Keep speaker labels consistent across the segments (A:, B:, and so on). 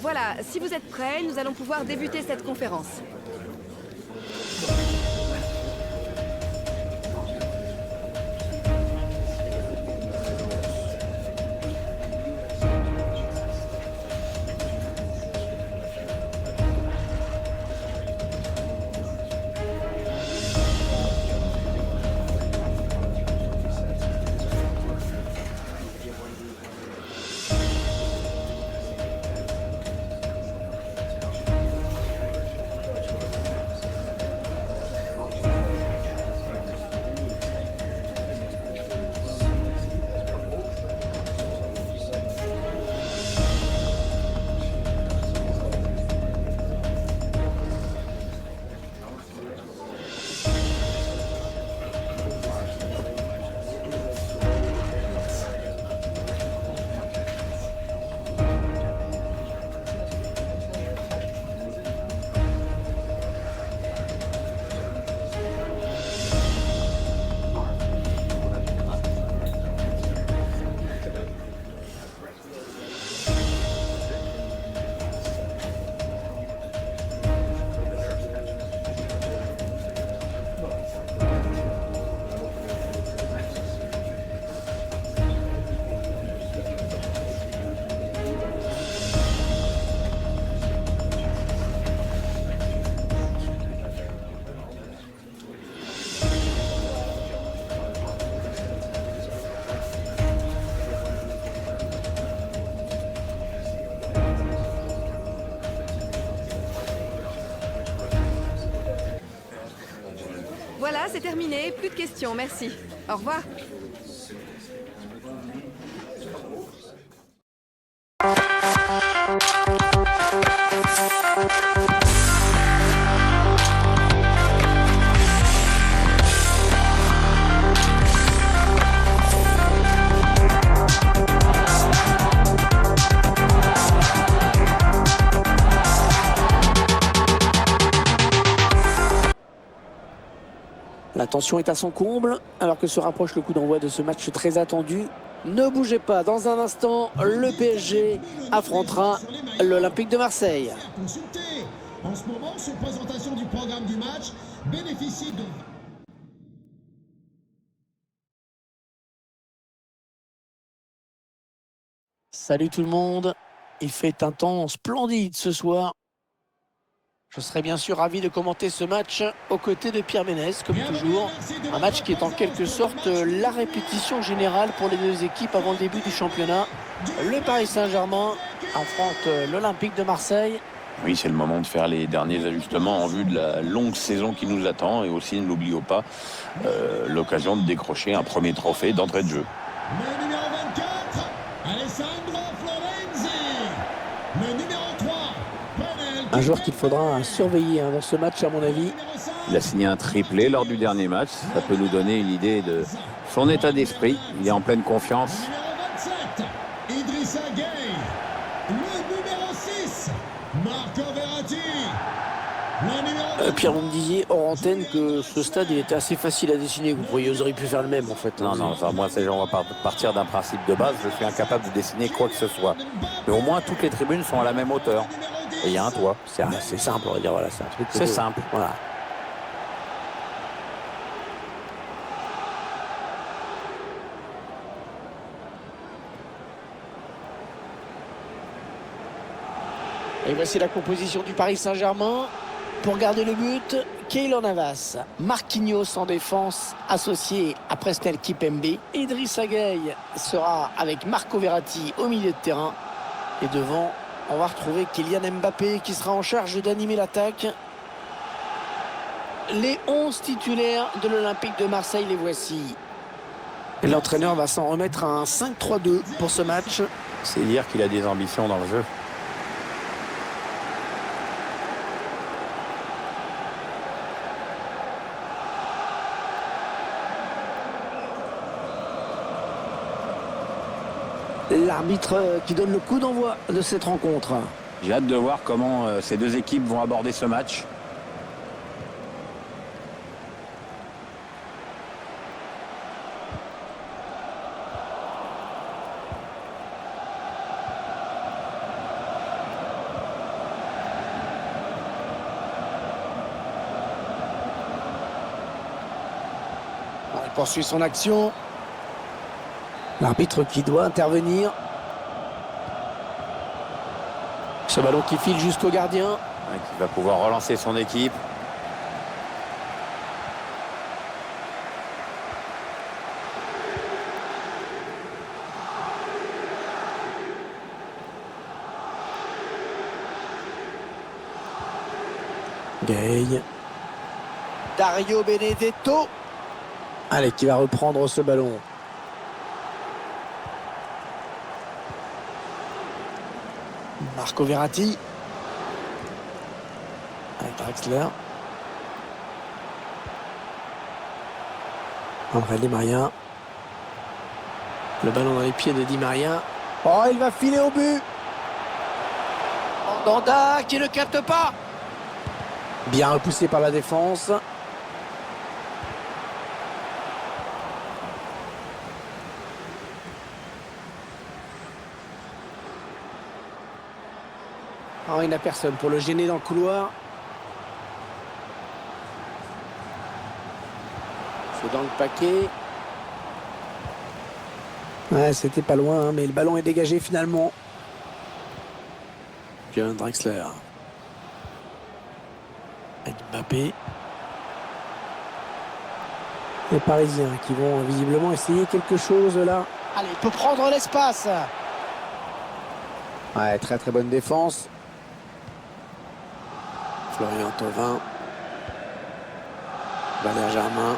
A: Voilà, si vous êtes prêts, nous allons pouvoir débuter cette conférence. Voilà, c'est terminé. Plus de questions, merci. Au revoir.
B: La tension est à son comble alors que se rapproche le coup d'envoi de ce match très attendu. Ne bougez pas, dans un instant, le PSG affrontera l'Olympique de Marseille.
C: En ce moment, sur présentation du programme du match, bénéficie de...
B: Salut tout le monde, il fait un temps splendide ce soir. Je serai bien sûr ravi de commenter ce match aux côtés de Pierre Ménès, comme toujours. Un match qui est en quelque sorte la répétition générale pour les deux équipes avant le début du championnat. Le Paris Saint-Germain affronte l'Olympique de Marseille.
D: Oui, c'est le moment de faire les derniers ajustements en vue de la longue saison qui nous attend. Et aussi, ne l'oublions pas, l'occasion de décrocher un premier trophée d'entrée de jeu.
C: Le numéro 24, Alessandro Florenzi. Le numéro 3,
B: Un joueur qu'il faudra surveiller dans ce match, à mon avis.
D: Il a signé un triplé lors du dernier match. Ça peut nous donner une idée de son état d'esprit. Il est en pleine confiance.
C: Numéro 27, Idrissa Gueye. Le numéro 6, Marco Verratti. Le numéro
B: Pierre, vous me disiez hors antenne que ce stade il était assez facile à dessiner. Vous auriez pu faire le même en fait.
D: Non, enfin, moi, on va partir d'un principe de base. Je suis incapable de dessiner quoi que ce soit. Mais au moins, toutes les tribunes sont à la même hauteur. Et il y a un toit.
B: C'est simple, on va dire. Voilà, c'est un truc.
D: C'est simple.
B: Voilà. Et voici la composition du Paris Saint-Germain. Pour garder le but, Keylor Navas, Marquinhos en défense, associé à Presnel Kimpembe. Idrissa Gueye sera avec Marco Verratti au milieu de terrain. Et devant, on va retrouver Kylian Mbappé qui sera en charge d'animer l'attaque. Les 11 titulaires de l'Olympique de Marseille, les voici. L'entraîneur va s'en remettre à un 5-3-2 pour ce match.
D: C'est dire qu'il a des ambitions dans le jeu.
B: L'arbitre qui donne le coup d'envoi de cette rencontre.
D: J'ai hâte de voir comment ces deux équipes vont aborder ce match.
B: Il poursuit son action. L'arbitre qui doit intervenir. Ce ballon qui file jusqu'au gardien.
D: Qui va pouvoir relancer son équipe.
B: Gay. Dario Benedetto. Allez, qui va reprendre ce ballon. Marco Verratti. Avec Draxler. André Di Maria. Le ballon dans les pieds de Di Maria. Oh, il va filer au but. Mandanda qui ne capte pas. Bien repoussé par la défense. Oh, il n'a personne pour le gêner dans le couloir. C'est dans le paquet. Ouais, c'était pas loin, hein, mais le ballon est dégagé finalement. John Draxler. Mbappé. Les Parisiens qui vont visiblement essayer quelque chose là. Allez, il peut prendre l'espace. Ouais, très très bonne défense. Florian Thauvin. Valère Germain.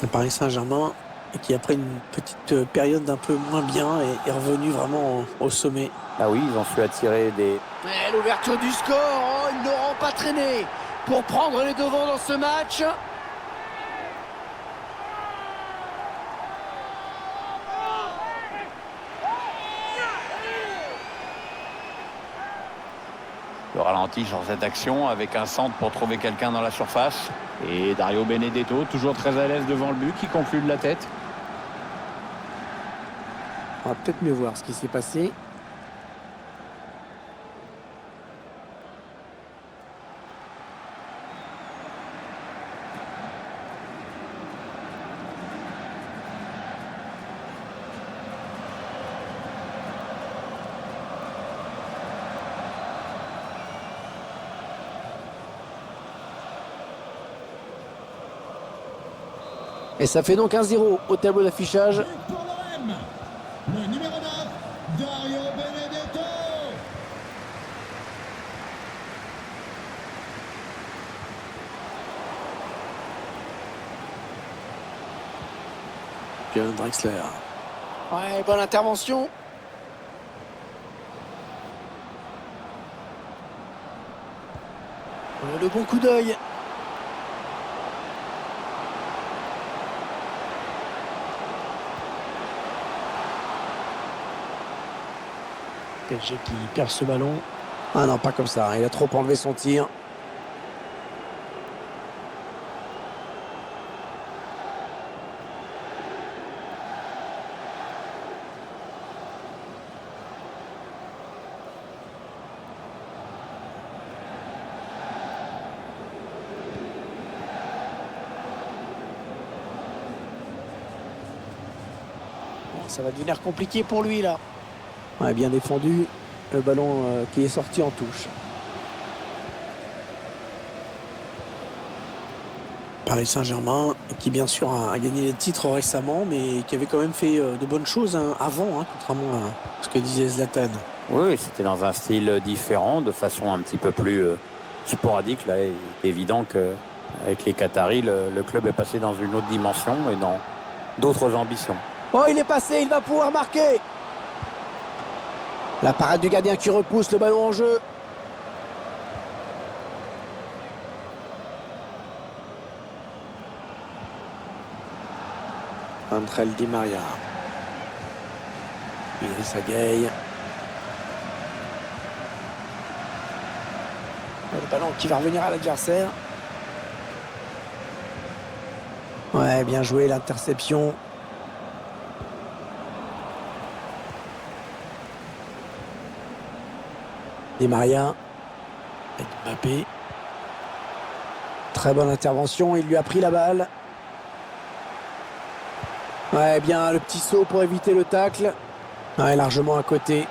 B: Le Paris Saint-Germain qui après une petite période d'un peu moins bien est revenu vraiment au sommet.
D: Ah oui, ils ont su attirer des...
B: L'ouverture du score, oh, ils n'auront pas traîné pour prendre les devants dans ce match.
D: Le ralenti sur cette action avec un centre pour trouver quelqu'un dans la surface. Et Dario Benedetto, toujours très à l'aise devant le but, qui conclut de la tête.
B: On va peut-être mieux voir ce qui s'est passé. Et ça fait donc 1-0 au tableau d'affichage.
C: Pour l'OM, le numéro 9, Dario Benedetto.
B: John Draxler. Ouais, bonne intervention. Le bon coup d'œil. PSG qui perd ce ballon. Ah non, pas comme ça. Il a trop enlevé son tir. Ça va devenir compliqué pour lui là. Ouais, bien défendu. Le ballon qui est sorti en touche. Paris Saint-Germain qui bien sûr a gagné les titres récemment, mais qui avait quand même fait de bonnes choses avant, contrairement à ce que disait Zlatan.
D: Oui, c'était dans un style différent, de façon un petit peu plus sporadique. Là, il est évident qu'avec les Qataris, le club est passé dans une autre dimension et dans d'autres ambitions.
B: Oh, il est passé, il va pouvoir marquer. La parade du gardien qui repousse le ballon en jeu. André Di Maria. Idrissa Gueye. Le ballon qui va revenir à l'adversaire. Ouais, bien joué l'interception. Di Maria. Avec Mbappé. Très bonne intervention, il lui a pris la balle. Ouais, bien le petit saut pour éviter le tacle. Ouais, largement à côté.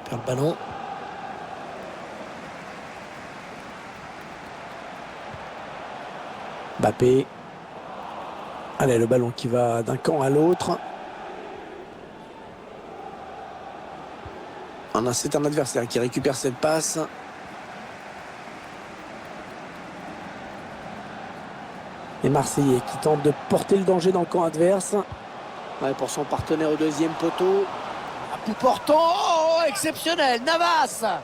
B: Perd le ballon. Mbappé. Allez, le ballon qui va d'un camp à l'autre. C'est un adversaire qui récupère cette passe. Les Marseillais qui tentent de porter le danger dans le camp adverse. Ouais, pour son partenaire au deuxième poteau. À bout portant. Oh, exceptionnel, Navas.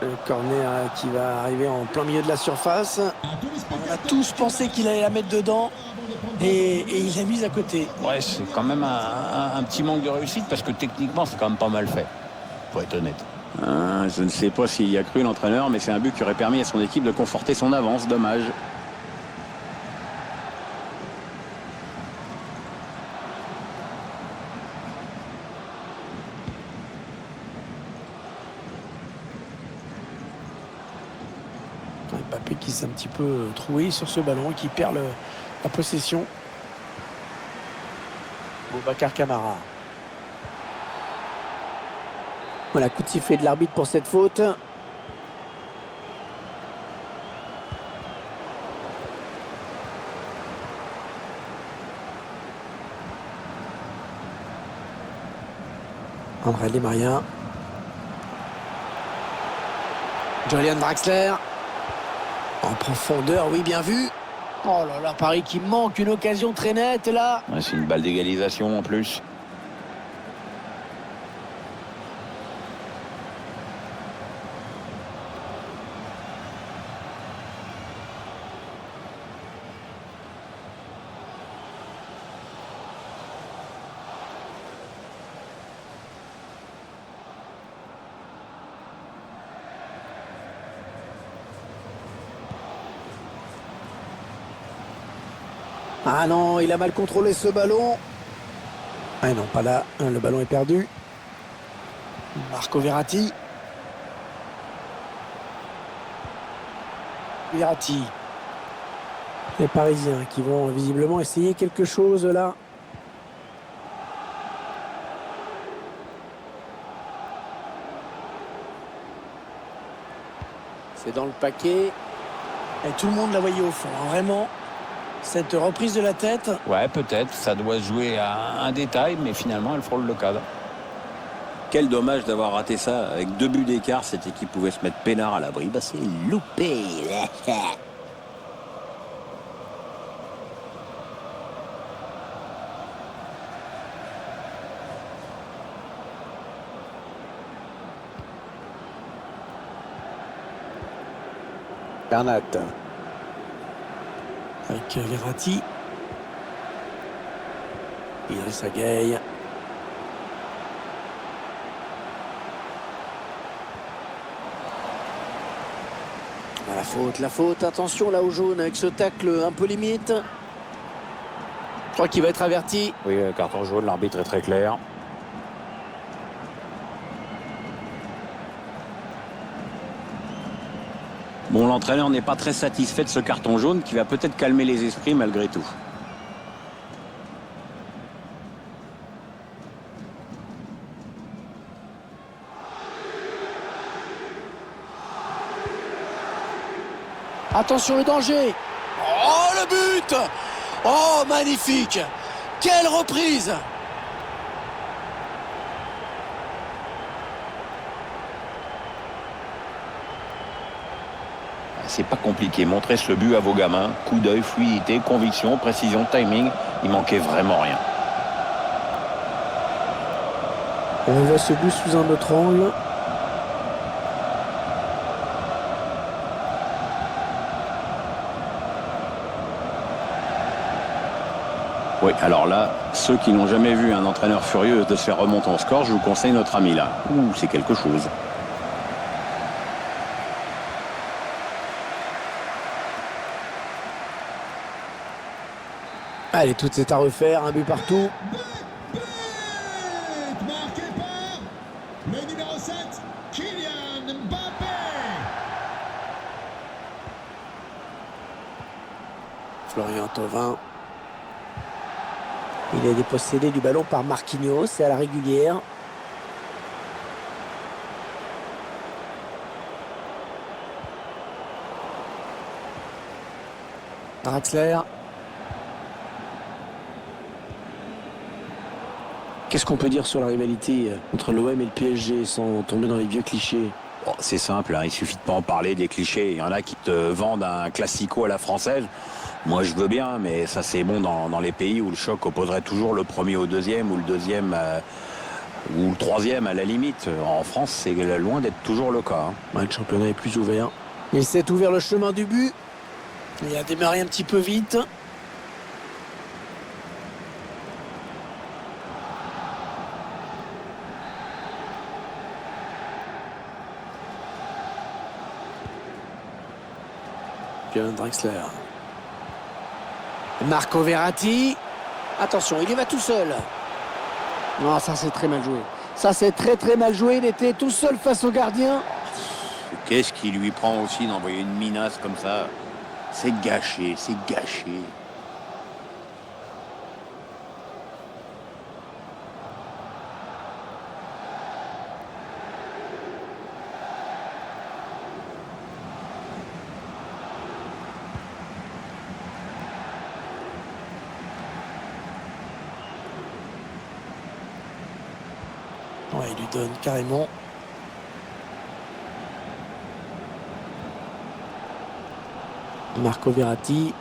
B: Le corner qui va arriver en plein milieu de la surface. On a tous pensé qu'il allait la mettre dedans et il l'a mise à côté.
D: Ouais, c'est quand même un petit manque de réussite parce que techniquement, c'est quand même pas mal fait. Faut être honnête. Je ne sais pas s'il y a cru l'entraîneur, mais c'est un but qui aurait permis à son équipe de conforter son avance. Dommage.
B: Mbappé qui s'est un petit peu troué sur ce ballon et qui perd la possession. Boubacar Kamara. Voilà, coup de sifflet de l'arbitre pour cette faute. André Di Maria. Julian Draxler. En profondeur, oui, bien vu. Oh là là, Paris qui manque une occasion très nette là.
D: Ouais, c'est une balle d'égalisation en plus.
B: Ah non, il a mal contrôlé ce ballon. Ah non, pas là. Le ballon est perdu. Marco Verratti. Verratti. Les Parisiens qui vont visiblement essayer quelque chose là. C'est dans le paquet. Et tout le monde la voyait au fond, hein, vraiment. Cette reprise de la tête.
D: Ouais, peut-être. Ça doit se jouer à un détail, mais finalement, elle frôle le cadre. Quel dommage d'avoir raté ça. Avec 2 buts d'écart, cette équipe pouvait se mettre peinard à l'abri. Bah, c'est loupé.
B: Bernat. Avec Verratti. Idrissa Gueye. La faute. Attention là au jaune avec ce tacle un peu limite. Je crois qu'il va être averti.
D: Oui, carton jaune, l'arbitre est très clair. Bon, l'entraîneur n'est pas très satisfait de ce carton jaune qui va peut-être calmer les esprits malgré tout.
B: Attention le danger. Oh le but. Oh magnifique. Quelle reprise.
E: c'est pas compliqué. Montrez ce but à vos gamins. Coup d'œil, fluidité, conviction, précision, timing. Il manquait vraiment rien.
B: On voit ce but sous un autre angle.
E: Oui, alors là, ceux qui n'ont jamais vu un entraîneur furieux de se faire remonter en score, je vous conseille notre ami là. Ouh, c'est quelque chose.
B: Allez, tout est à refaire, un but partout.
C: But marqué par le numéro 7, Kylian Mbappé.
B: Florian Thauvin. Il est dépossédé du ballon par Marquinhos, c'est à la régulière. Draxler. Qu'est-ce qu'on peut dire sur la rivalité entre l'OM et le PSG sans tomber dans les vieux clichés?
E: Bon, c'est simple, hein, il suffit de pas en parler des clichés. Il y en a qui te vendent un classico à la française. Moi, je veux bien, mais ça, c'est bon dans les pays où le choc opposerait toujours le premier au deuxième ou le deuxième ou le troisième à la limite. En France, c'est loin d'être toujours le cas. Hein.
B: Ouais, le championnat est plus ouvert. Il s'est ouvert le chemin du but. Il a démarré un petit peu vite. Bien Draxler. Marco Verratti. Attention, il y va tout seul. Non, ça c'est très mal joué. Ça c'est très mal joué. Il était tout seul face au gardien.
E: Qu'est-ce qui lui prend aussi d'envoyer une minace comme ça? C'est gâché, c'est gâché.
B: Ouais, il lui donne carrément. Marco Verratti.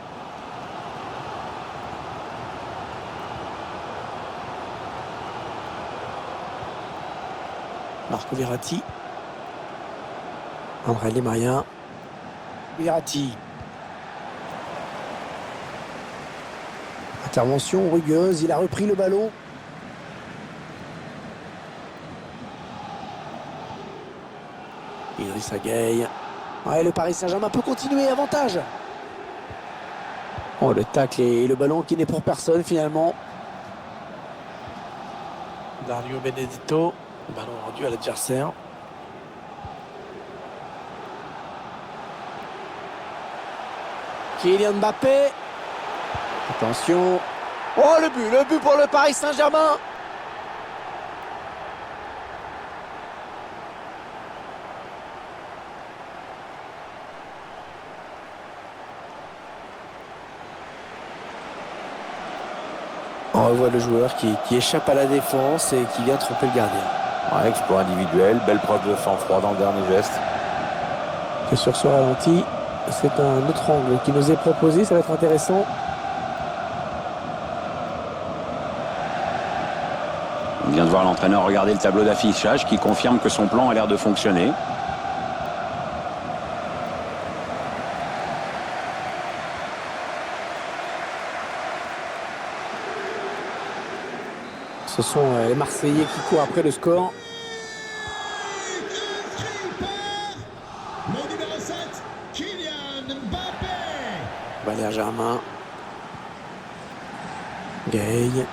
B: Marco Verratti. André Lemaria. Verratti. Intervention rugueuse, il a repris le ballon. Idrissa Gueye. Ouais, le Paris Saint-Germain peut continuer, avantage. Oh, le tacle et le ballon qui n'est pour personne finalement. Dario Benedetto. Le ballon rendu à l'adversaire. Kylian Mbappé. Attention. Oh, le but pour le Paris Saint-Germain. On revoit le joueur qui échappe à la défense et qui vient tromper le gardien.
E: Ouais, exploit individuel, belle preuve de sang-froid dans le dernier geste.
B: Et sur ce ralenti, c'est un autre angle qui nous est proposé, ça va être intéressant.
E: On vient de voir l'entraîneur regarder le tableau d'affichage qui confirme que son plan a l'air de fonctionner.
B: Ce sont les Marseillais qui courent après le score.
C: Inscrit par le numéro 7, Kylian Mbappé.
B: Valère Germain. Gueye.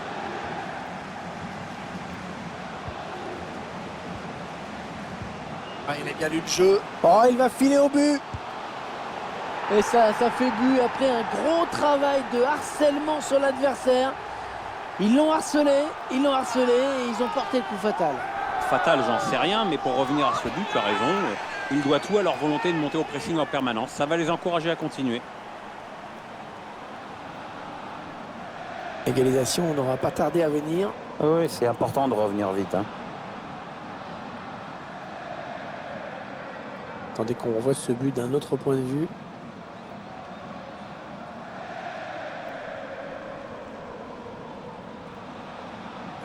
B: Ah, il a bien lu le jeu. Oh, il va filer au but. Et ça fait but après un gros travail de harcèlement sur l'adversaire. Ils l'ont harcelé et ils ont porté le coup fatal.
D: Fatal, j'en sais rien, mais pour revenir à ce but, tu as raison, il doit tout à leur volonté de monter au pressing en permanence. Ça va les encourager à continuer.
B: Égalisation, on n'aura pas tardé à venir.
D: Oui, c'est important de revenir vite. Hein.
B: Attendez qu'on revoie ce but d'un autre point de vue.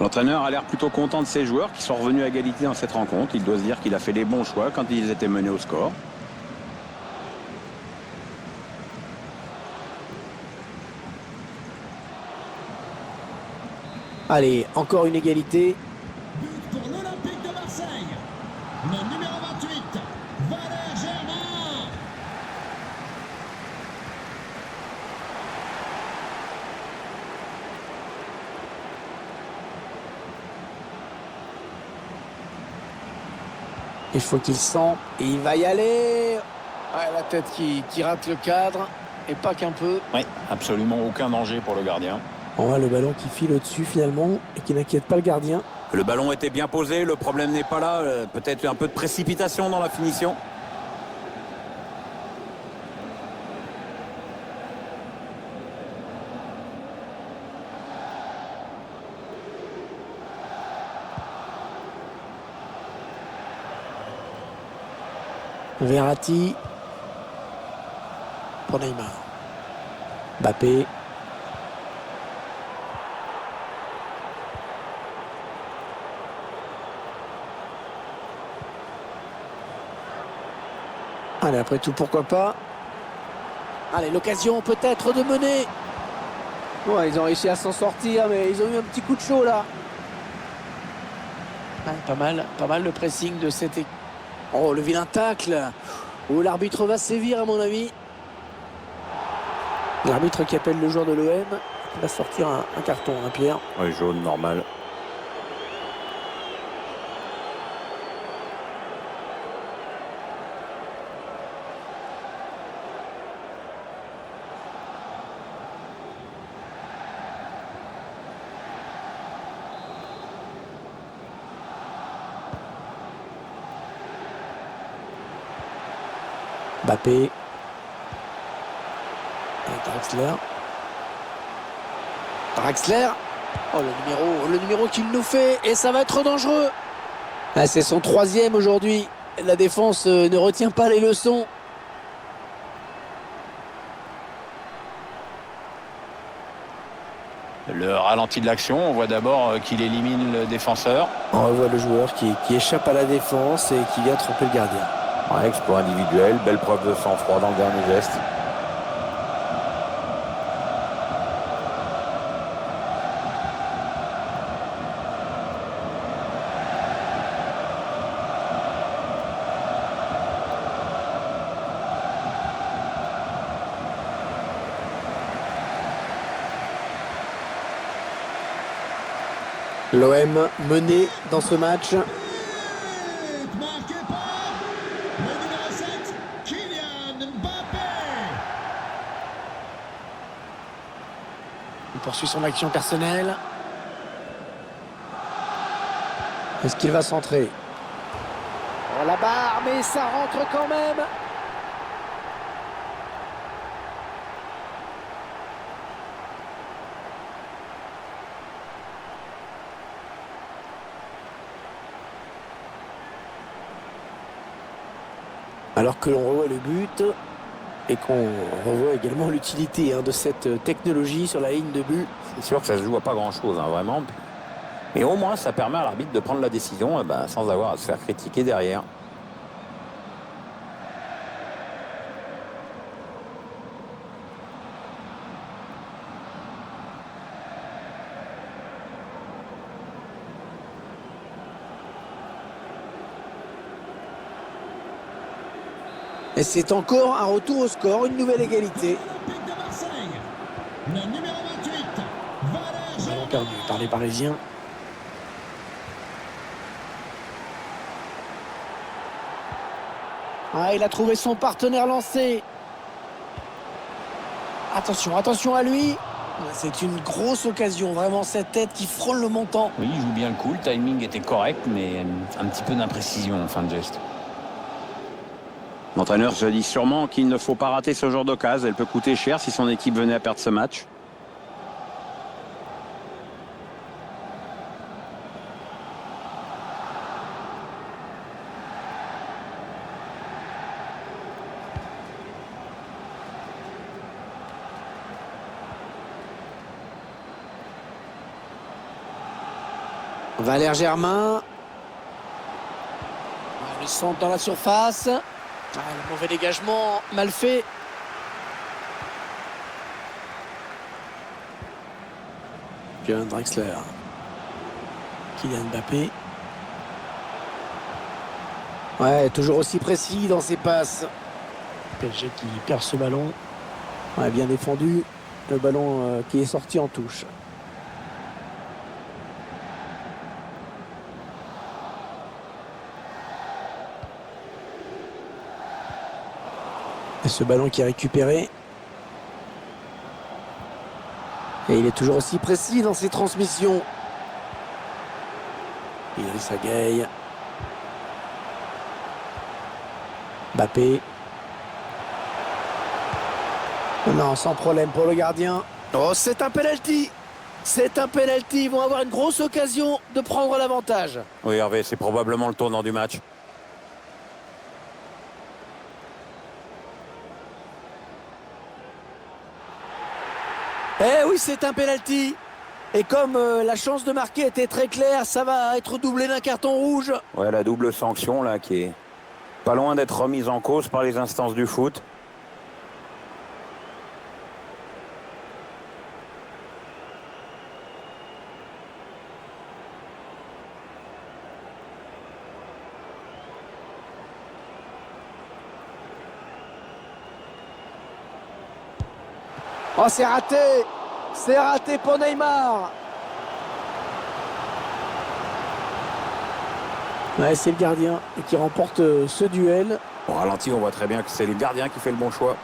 E: L'entraîneur a l'air plutôt content de ses joueurs qui sont revenus à égalité dans cette rencontre. Il doit se dire qu'il a fait les bons choix quand ils étaient menés au score.
B: Allez, encore une égalité.
C: But pour l'Olympique de Marseille. Le numéro 28, Valère Germain.
B: Il faut qu'il sent et il va y aller. Ouais, la tête qui rate le cadre et pas qu'un peu.
E: Oui, absolument aucun danger pour le gardien.
B: On voit le ballon qui file au-dessus finalement et qui n'inquiète pas le gardien.
E: Le ballon était bien posé, le problème n'est pas là. Peut-être un peu de précipitation dans la finition.
B: Verratti pour Neymar. Mbappé. Allez, après tout, pourquoi pas. Allez, l'occasion peut-être de mener. Ouais, ils ont réussi à s'en sortir, mais ils ont eu un petit coup de chaud là. Ouais, pas mal le pressing de cette équipe. Oh, le vilain tacle. Oh, l'arbitre va sévir à mon avis. L'arbitre qui appelle le joueur de l'OM va sortir un carton, hein, Pierre.
E: Oui, jaune, normal.
B: Mbappé. Et Draxler. Draxler. Oh, le numéro qu'il nous fait. Et ça va être dangereux. Ah, c'est son 3e aujourd'hui. La défense ne retient pas les leçons.
E: Le ralenti de l'action, on voit d'abord qu'il élimine le défenseur.
B: On revoit le joueur qui échappe à la défense et qui vient tromper le gardien.
E: Ouais, exploit individuel, belle preuve de sang-froid dans le dernier geste.
B: L'OM mené dans ce match.
C: Marqué par le numéro 7, Kylian Mbappé.
B: Il poursuit son action personnelle. Est-ce qu'il va centrer? Oh, la barre, mais ça rentre quand même. Alors que l'on revoit le but et qu'on revoit également l'utilité de cette technologie sur la ligne de but.
E: C'est sûr que ça se joue à pas grand-chose, vraiment. Mais au moins, ça permet à l'arbitre de prendre la décision sans avoir à se faire critiquer derrière.
B: Et c'est encore un retour au score, une nouvelle égalité.
C: Olympique de Marseille. Le numéro 28, Valère
B: Ballon
C: Germain.
B: perdu par les Parisiens. Ah, il a trouvé son partenaire lancé. Attention à lui. C'est une grosse occasion, vraiment cette tête qui frôle le montant.
E: Oui, il joue bien le coup, le timing était correct, mais un petit peu d'imprécision en fin de geste. L'entraîneur se dit sûrement qu'il ne faut pas rater ce genre d'occasion. Elle peut coûter cher si son équipe venait à perdre ce match.
B: Valère Germain. Le centre dans la surface. Le mauvais dégagement, mal fait. Björn Drexler. Kylian Mbappé. Ouais, toujours aussi précis dans ses passes. PSG qui perd ce ballon. Ouais, bien défendu. Le ballon qui est sorti en touche. Et ce ballon qui est récupéré. Et il est toujours aussi précis dans ses transmissions. Idrissa Gueye. Mbappé. Non, sans problème pour le gardien. Oh, c'est un penalty. C'est un penalty. Ils vont avoir une grosse occasion de prendre l'avantage.
D: Oui, Hervé, c'est probablement le tournant du match.
B: Eh oui, c'est un penalty. Et comme la chance de marquer était très claire, ça va être doublé d'un carton rouge.
D: Ouais, la double sanction là qui est pas loin d'être remise en cause par les instances du foot.
B: Oh, c'est raté. C'est raté pour Neymar. Ouais, c'est le gardien qui remporte ce duel.
D: Au ralenti, on voit très bien que c'est le gardien qui fait le bon choix.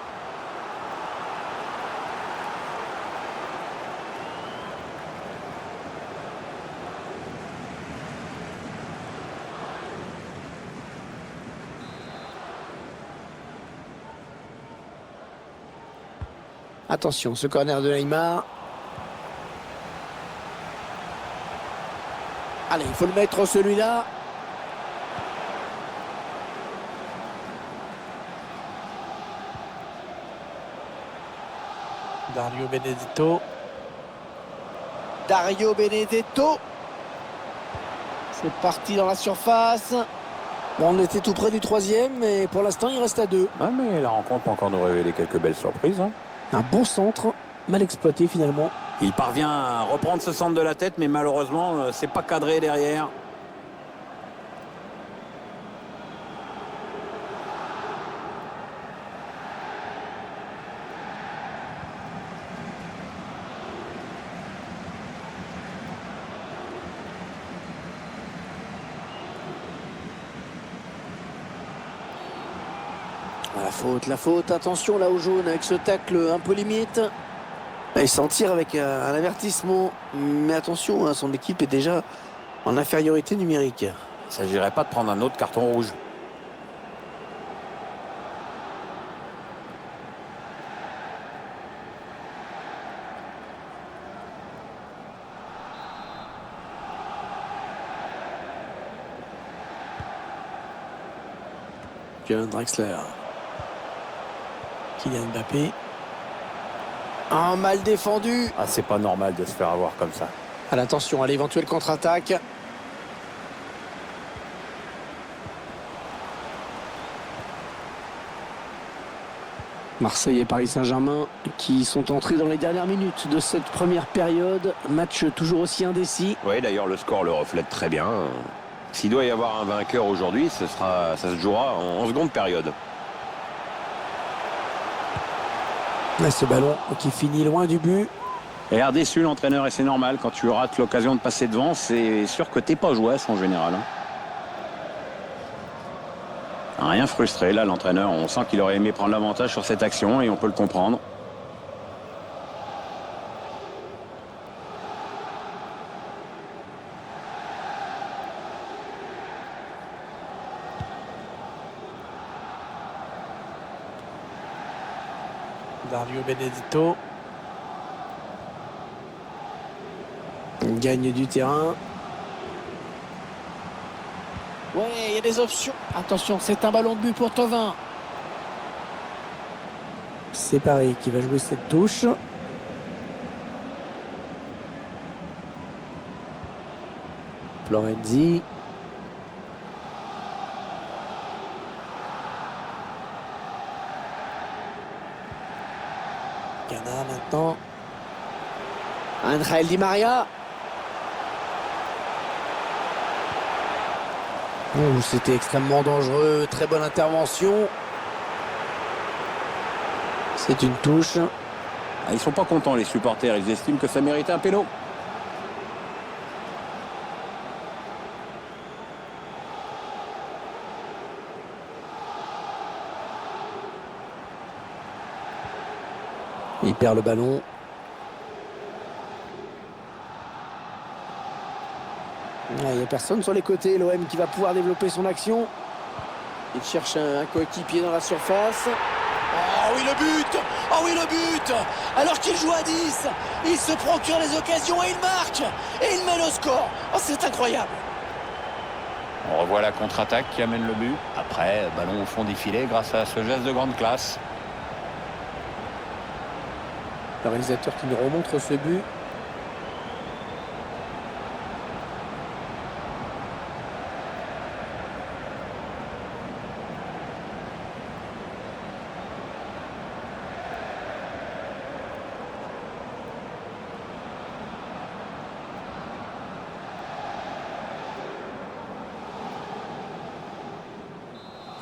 B: Attention, ce corner de Neymar. Allez, il faut le mettre celui-là. Dario Benedetto. Dario Benedetto. C'est parti dans la surface. Bon, on était tout près du troisième, mais pour l'instant, il reste à 2.
D: Ah, mais la rencontre peut encore nous révéler quelques belles surprises. Hein.
B: Un bon centre, mal exploité finalement.
D: Il parvient à reprendre ce centre de la tête, mais malheureusement, c'est pas cadré derrière.
B: La faute, attention là au jaune avec ce tacle un peu limite. Il s'en tire avec un avertissement, mais attention, hein, son équipe est déjà en infériorité numérique.
D: Il ne s'agirait pas de prendre un autre carton rouge.
B: Björn Drexler. Kylian Mbappé. Un mal défendu.
D: Ah, c'est pas normal de se faire avoir comme ça.
B: Attention à l'éventuelle contre-attaque. Marseille et Paris Saint-Germain qui sont entrés dans les dernières minutes de cette première période. Match toujours aussi indécis.
E: Oui, d'ailleurs, le score le reflète très bien. S'il doit y avoir un vainqueur aujourd'hui, ça se jouera en seconde période.
B: Là, ce ballon qui finit loin du but.
E: Et l'air déçu l'entraîneur, et c'est normal, quand tu rates l'occasion de passer devant, c'est sûr que t'es pas jouasse en général. Rien frustré, là l'entraîneur, on sent qu'il aurait aimé prendre l'avantage sur cette action et on peut le comprendre.
B: Dario Benedetto. On gagne du terrain. Ouais, il y a des options. Attention, c'est un ballon de but pour Thauvin. C'est Paris qui va jouer cette touche. Florenzi. Ghana maintenant. Angel Di Maria. Oh, c'était extrêmement dangereux. Très bonne intervention. C'est une touche.
E: Ah, ils sont pas contents les supporters, ils estiment que ça méritait un péno.
B: Il perd le ballon. Il n'y a personne sur les côtés. L'OM qui va pouvoir développer son action. Il cherche un coéquipier dans la surface. Oh oui, le but! Oh oui, le but! Alors qu'il joue à 10, il se procure les occasions et il marque! Et il met le score! Oh, c'est incroyable!
D: On revoit la contre-attaque qui amène le but. Après, ballon au fond du filet grâce à ce geste de grande classe.
B: Le réalisateur qui nous remontre ce but.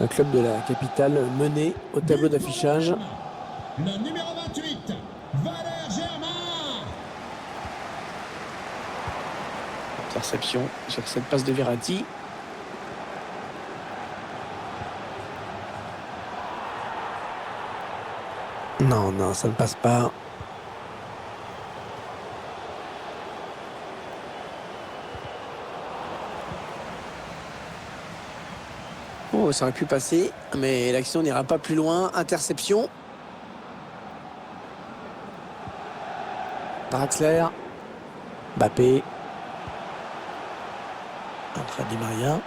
B: Un club de la capitale mené au tableau d'affichage.
C: Le numéro 28, Valère Germain.
B: Interception sur cette passe de Verratti. Non, non, ça ne passe pas. Oh, ça aurait pu passer, mais l'action n'ira pas plus loin. Interception. Draxler. Mbappé. Angel Di Maria.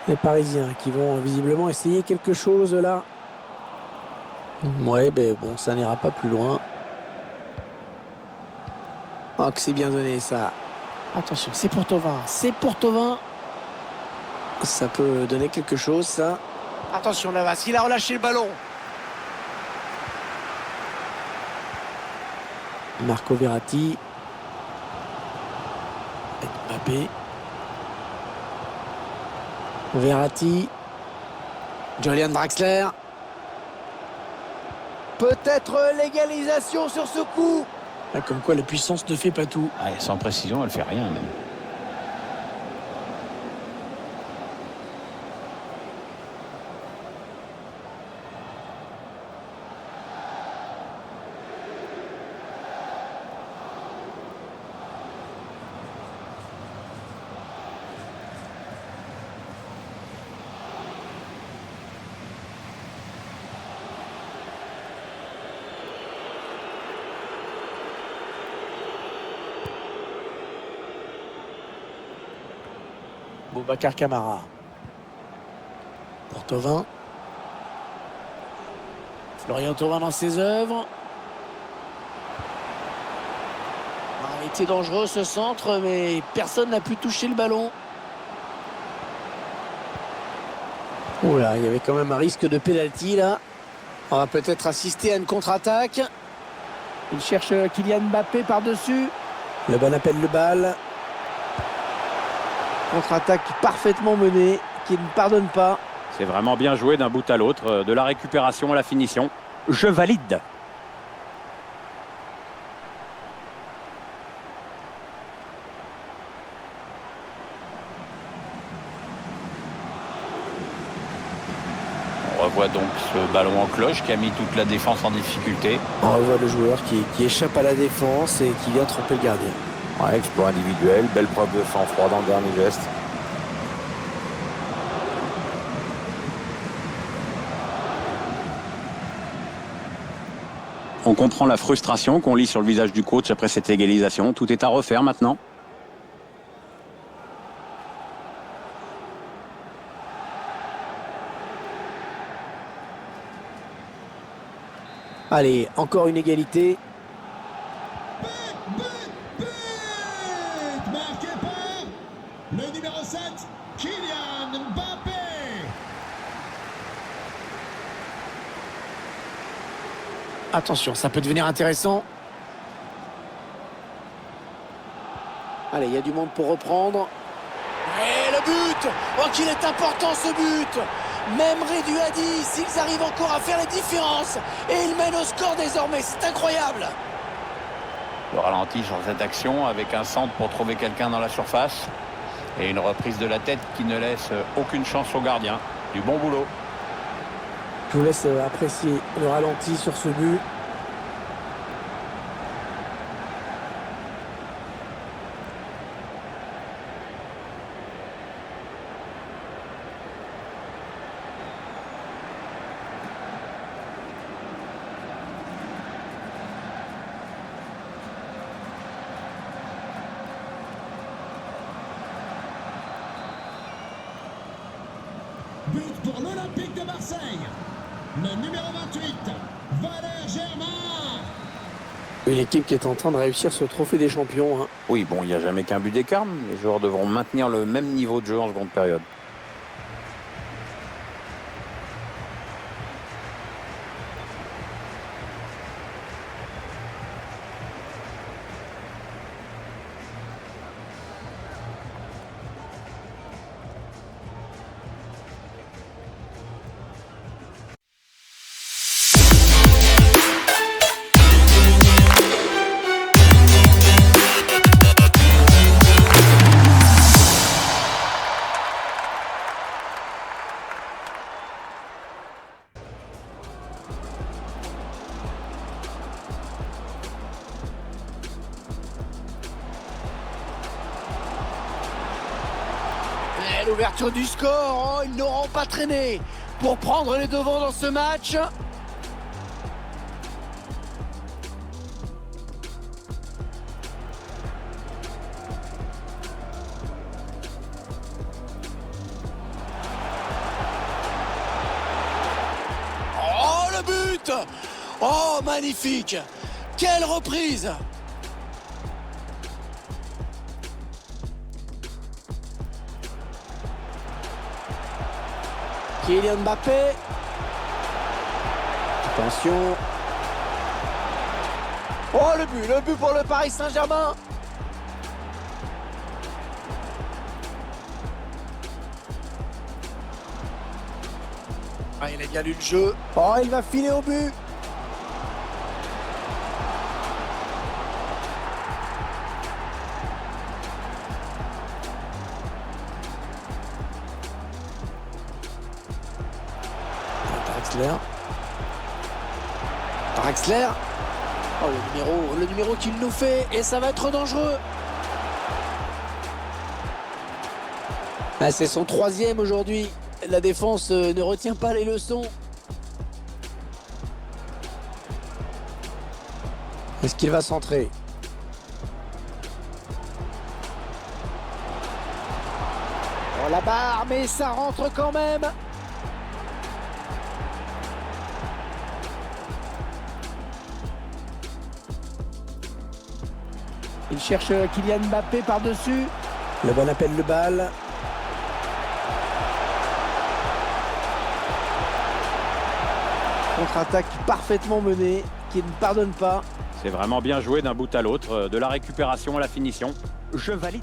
B: Les Parisiens qui vont visiblement essayer quelque chose là. Ouais, mais bon, ça n'ira pas plus loin. Oh, que c'est bien donné ça. Attention, c'est pour Thauvin. C'est pour Thauvin. Ça peut donner quelque chose, ça. Attention, Navas, il a relâché le ballon. Marco Verratti. Mbappé. Verratti. Julian Draxler. Peut-être l'égalisation sur ce coup. Ah, comme quoi la puissance ne fait pas tout.
D: Ah, sans précision, elle fait rien même.
B: Boubacar Camara. Pour Thauvin. Florian Thauvin dans ses œuvres. Il était dangereux ce centre, mais personne n'a pu toucher le ballon. Oh là, il y avait quand même un risque de pénalty là. On va peut-être assister à une contre-attaque. Il cherche Kylian Mbappé par-dessus. Le bon appelle le bal. Contre-attaque parfaitement menée, qui ne pardonne pas.
D: C'est vraiment bien joué d'un bout à l'autre, de la récupération à la finition. Je valide. On revoit donc ce ballon en cloche qui a mis toute la défense en difficulté.
B: On revoit le joueur qui échappe à la défense et qui vient tromper le gardien.
E: Ouais, exploit individuel, belle preuve de sang-froid dans le dernier geste. On comprend la frustration qu'on lit sur le visage du coach après cette égalisation. Tout est à refaire maintenant.
B: Allez, encore une égalité.
C: But marqué par le numéro 7,
B: Attention, ça peut devenir intéressant. Allez, il y a du monde pour reprendre. Et le but! Oh, qu'il est important ce but! Même réduit à 10, ils arrivent encore à faire la différence. Et ils mènent au score désormais, c'est incroyable!
D: Le ralenti sur cette action avec un centre pour trouver quelqu'un dans la surface. Et une reprise de la tête qui ne laisse aucune chance au gardien. Du bon boulot.
B: Je vous laisse apprécier le ralenti sur ce but.
C: But pour l'Olympique de Marseille. Le numéro 28, Valère Germain.
B: Une équipe qui est en train de réussir ce trophée des champions.
D: Oui, bon, il n'y a jamais qu'un but d'écart. Les joueurs devront maintenir le même niveau de jeu en seconde période.
B: Et l'ouverture du score, oh, ils n'auront pas traîné pour prendre les devants dans ce match. Oh, le but! Oh, magnifique! Quelle reprise! Kylian Mbappé. Attention. Oh, le but pour le Paris Saint-Germain. Ah, il a bien lu le jeu. Oh, il va filer au but. Draxler. Oh, le numéro qu'il nous fait, et ça va être dangereux. Ah, c'est son 3e aujourd'hui. La défense ne retient pas les leçons. Est-ce qu'il va centrer? Oh, la barre, mais ça rentre quand même. Il cherche Kylian Mbappé par-dessus. Le bon appel de balle. Contre-attaque parfaitement menée, qui ne pardonne pas.
D: C'est vraiment bien joué d'un bout à l'autre, de la récupération à la finition. Je valide.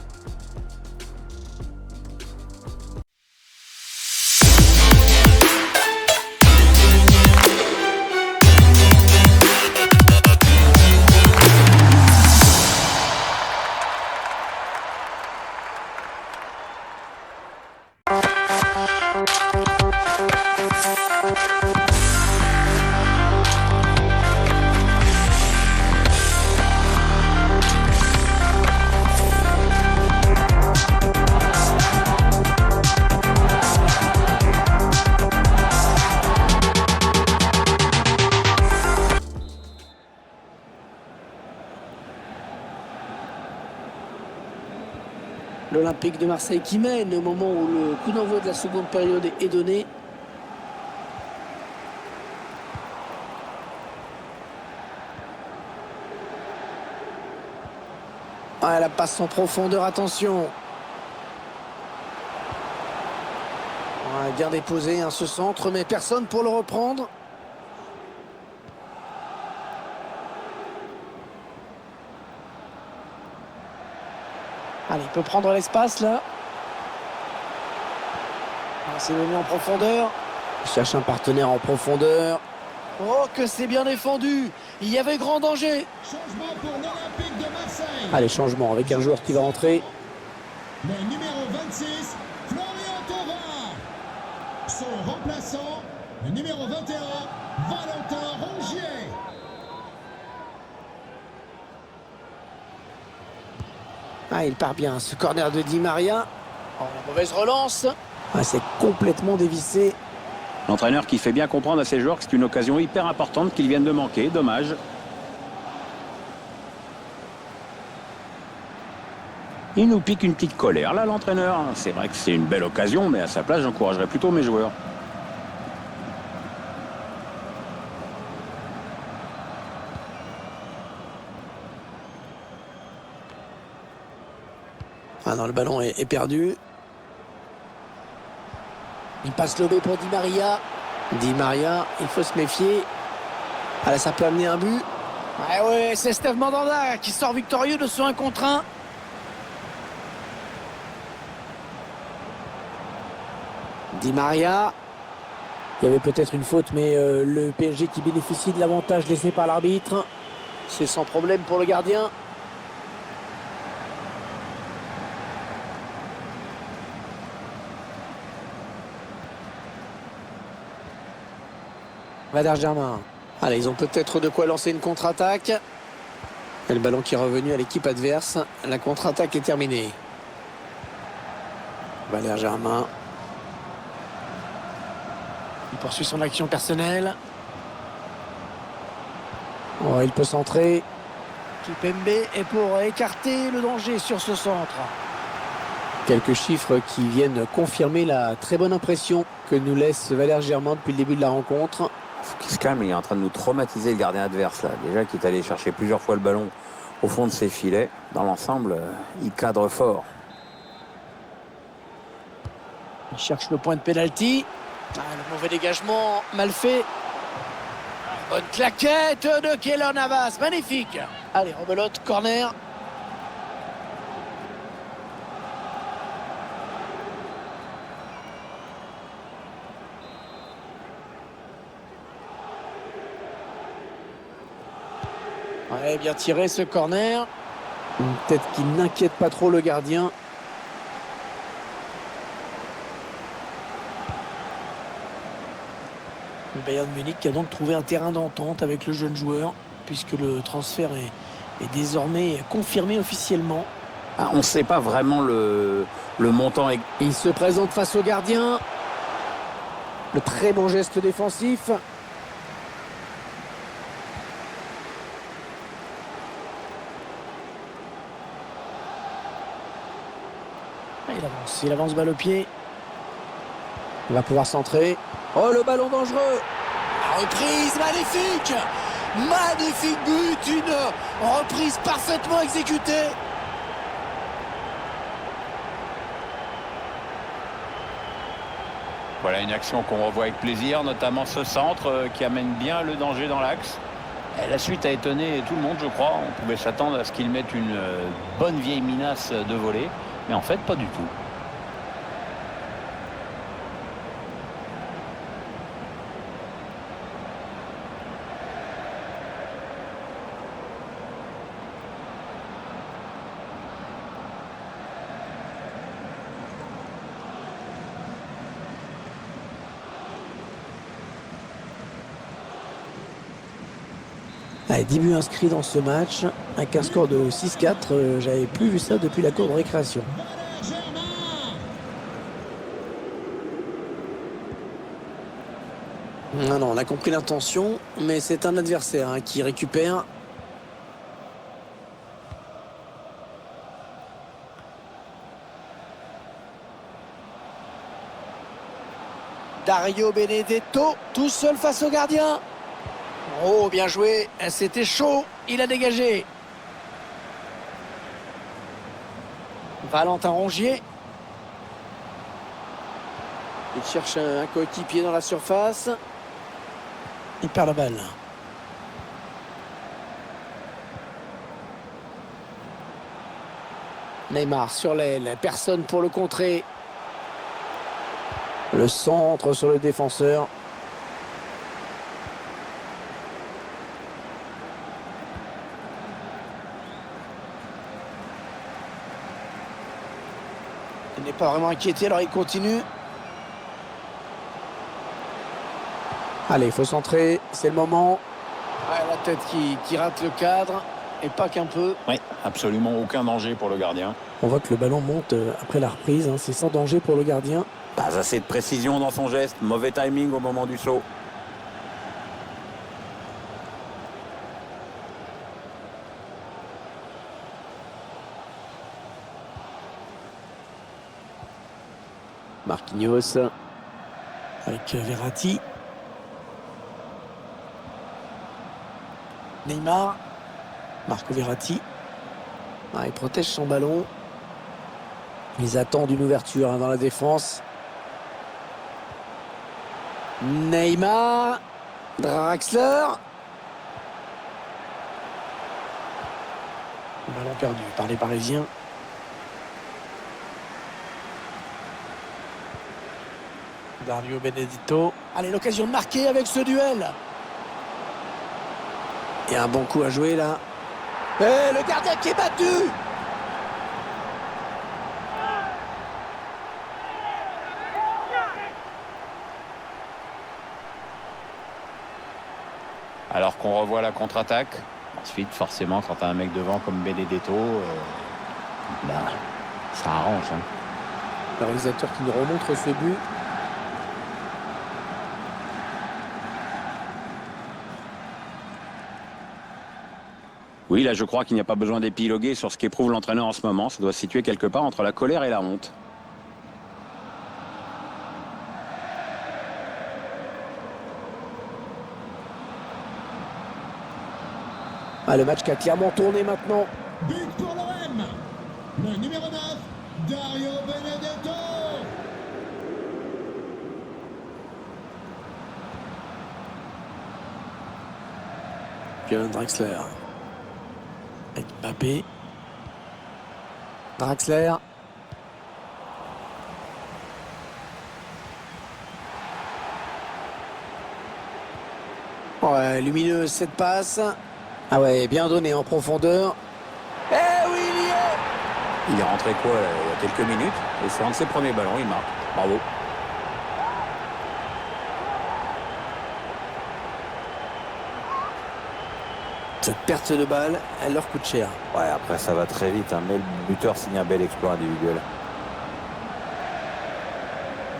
B: L'Olympique de Marseille qui mène au moment où le coup d'envoi de la seconde période est donné. Ah, la passe en profondeur, attention. Ah, bien déposé ce centre, mais personne pour le reprendre. Allez, il peut prendre l'espace là. C'est donné en profondeur. Il cherche un partenaire en profondeur. Oh, que c'est bien défendu. Il y avait grand danger.
C: Changement pour l'Olympique de Marseille.
B: Allez, changement avec un joueur qui va rentrer.
C: Le numéro 26, Florian Thauvin. Son remplaçant, le numéro 21, Valentin Rongier.
B: Ah, il part bien. Ce corner de Di Maria. Oh, la mauvaise relance. Ah, c'est complètement dévissé.
E: L'entraîneur qui fait bien comprendre à ses joueurs que c'est une occasion hyper importante qu'ils viennent de manquer. Dommage. Il nous pique une petite colère là, l'entraîneur. C'est vrai que c'est une belle occasion, mais à sa place, j'encouragerais plutôt mes joueurs.
B: Ah non, le ballon est perdu. Il passe l'obé pour Di Maria. Di Maria, il faut se méfier. Ah là, ça peut amener un but. Ouais, c'est Steve Mandanda qui sort victorieux de ce 1 contre 1. Di Maria. Il y avait peut-être une faute, mais le PSG qui bénéficie de l'avantage laissé par l'arbitre. C'est sans problème pour le gardien. Germain. Allez, ils ont peut-être de quoi lancer une contre-attaque. Et le ballon qui est revenu à l'équipe adverse. La contre-attaque est terminée. Germain. Il poursuit son action personnelle. Oh, il peut centrer. Kipembe est pour écarter le danger sur ce centre. Quelques chiffres qui viennent confirmer la très bonne impression que nous laisse Valère Germain depuis le début de la rencontre.
D: Faut qu'il se calme, il est en train de nous traumatiser le gardien adverse là. Déjà qu'il est allé chercher plusieurs fois le ballon au fond de ses filets. Dans l'ensemble, il cadre fort.
B: Il cherche le point de pénalty. Ah, le mauvais dégagement, mal fait. Bonne claquette de Keylor Navas, magnifique. Allez, rebelote, corner. Ouais, bien tiré ce corner. Une tête qui n'inquiète pas trop le gardien. Le Bayern Munich a donc trouvé un terrain d'entente avec le jeune joueur, puisque le transfert est désormais confirmé officiellement.
D: Ah, on ne sait pas vraiment le montant.
B: Il se présente face au gardien. Le très bon geste défensif. Il avance balle au pied. Il va pouvoir centrer. Oh, le ballon dangereux. La reprise magnifique. Magnifique but. Une reprise parfaitement exécutée.
E: Voilà une action qu'on revoit avec plaisir, notamment ce centre qui amène bien le danger dans l'axe. Et la suite a étonné tout le monde, je crois. On pouvait s'attendre à ce qu'il mette une bonne vieille minace de volée, mais en fait, pas du tout.
B: Allez, 10 buts inscrits dans ce match, avec un score de 6-4. J'avais plus vu ça depuis la cour de récréation. Non, on a compris l'intention, mais c'est un adversaire qui récupère. Dario Benedetto, tout seul face au gardien. Oh, bien joué, c'était chaud, il a dégagé. Valentin Rongier. Il cherche un coéquipier dans la surface. Il perd la balle. Neymar sur l'aile, personne pour le contrer. Le centre sur le défenseur. Il n'est pas vraiment inquiété, alors il continue. Allez, il faut centrer, c'est le moment. Ouais, la tête qui rate le cadre, et pas qu'un peu.
E: Oui, absolument aucun danger pour le gardien.
B: On voit que le ballon monte après la reprise, hein, c'est sans danger pour le gardien.
E: Pas assez de précision dans son geste, mauvais timing au moment du saut.
B: Marquinhos avec Verratti. Neymar. Marco Verratti. Ah, il protège son ballon. Ils attendent une ouverture dans la défense. Neymar. Draxler. Ballon perdu par les Parisiens. Dario Benedetto. Allez, l'occasion de marquer avec ce duel. Il y a un bon coup à jouer là. Et le gardien qui est battu.
E: Alors qu'on revoit la contre-attaque. Ensuite, forcément, quand tu as un mec devant comme Benedetto, ça arrange. Hein.
B: Le réalisateur qui nous remontre ce but.
E: Oui, là, je crois qu'il n'y a pas besoin d'épiloguer sur ce qu'éprouve l'entraîneur en ce moment. Ça doit se situer quelque part entre la colère et la honte.
B: Ah, le match qui a clairement tourné maintenant.
C: But pour l'OM. Le numéro 9, Dario Benedetto.
B: Björn Draxler. Avec Mbappé. Draxler. Ouais, lumineuse cette passe. Ah ouais, bien donné en profondeur. Eh oui, il y est.
E: Il est rentré quoi, là, il y a quelques minutes. Et c'est un de ses premiers ballons, il marque. Bravo.
B: Cette perte de balle, elle leur coûte cher.
D: Ouais, après ça va très vite, hein, mais le buteur signe un bel exploit individuel.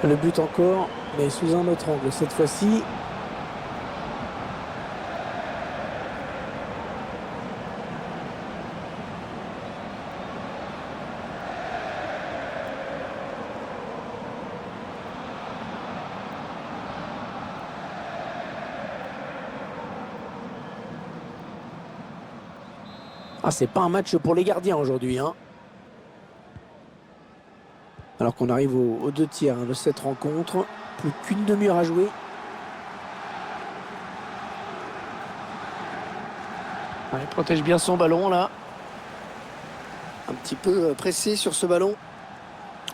B: Le but encore, mais sous un autre angle cette fois-ci. Ah, c'est pas un match pour les gardiens aujourd'hui, hein. Alors qu'on arrive aux 2 tiers de cette rencontre. Plus qu'une demi-heure à jouer. Ah, il protège bien son ballon là. Un petit peu pressé sur ce ballon.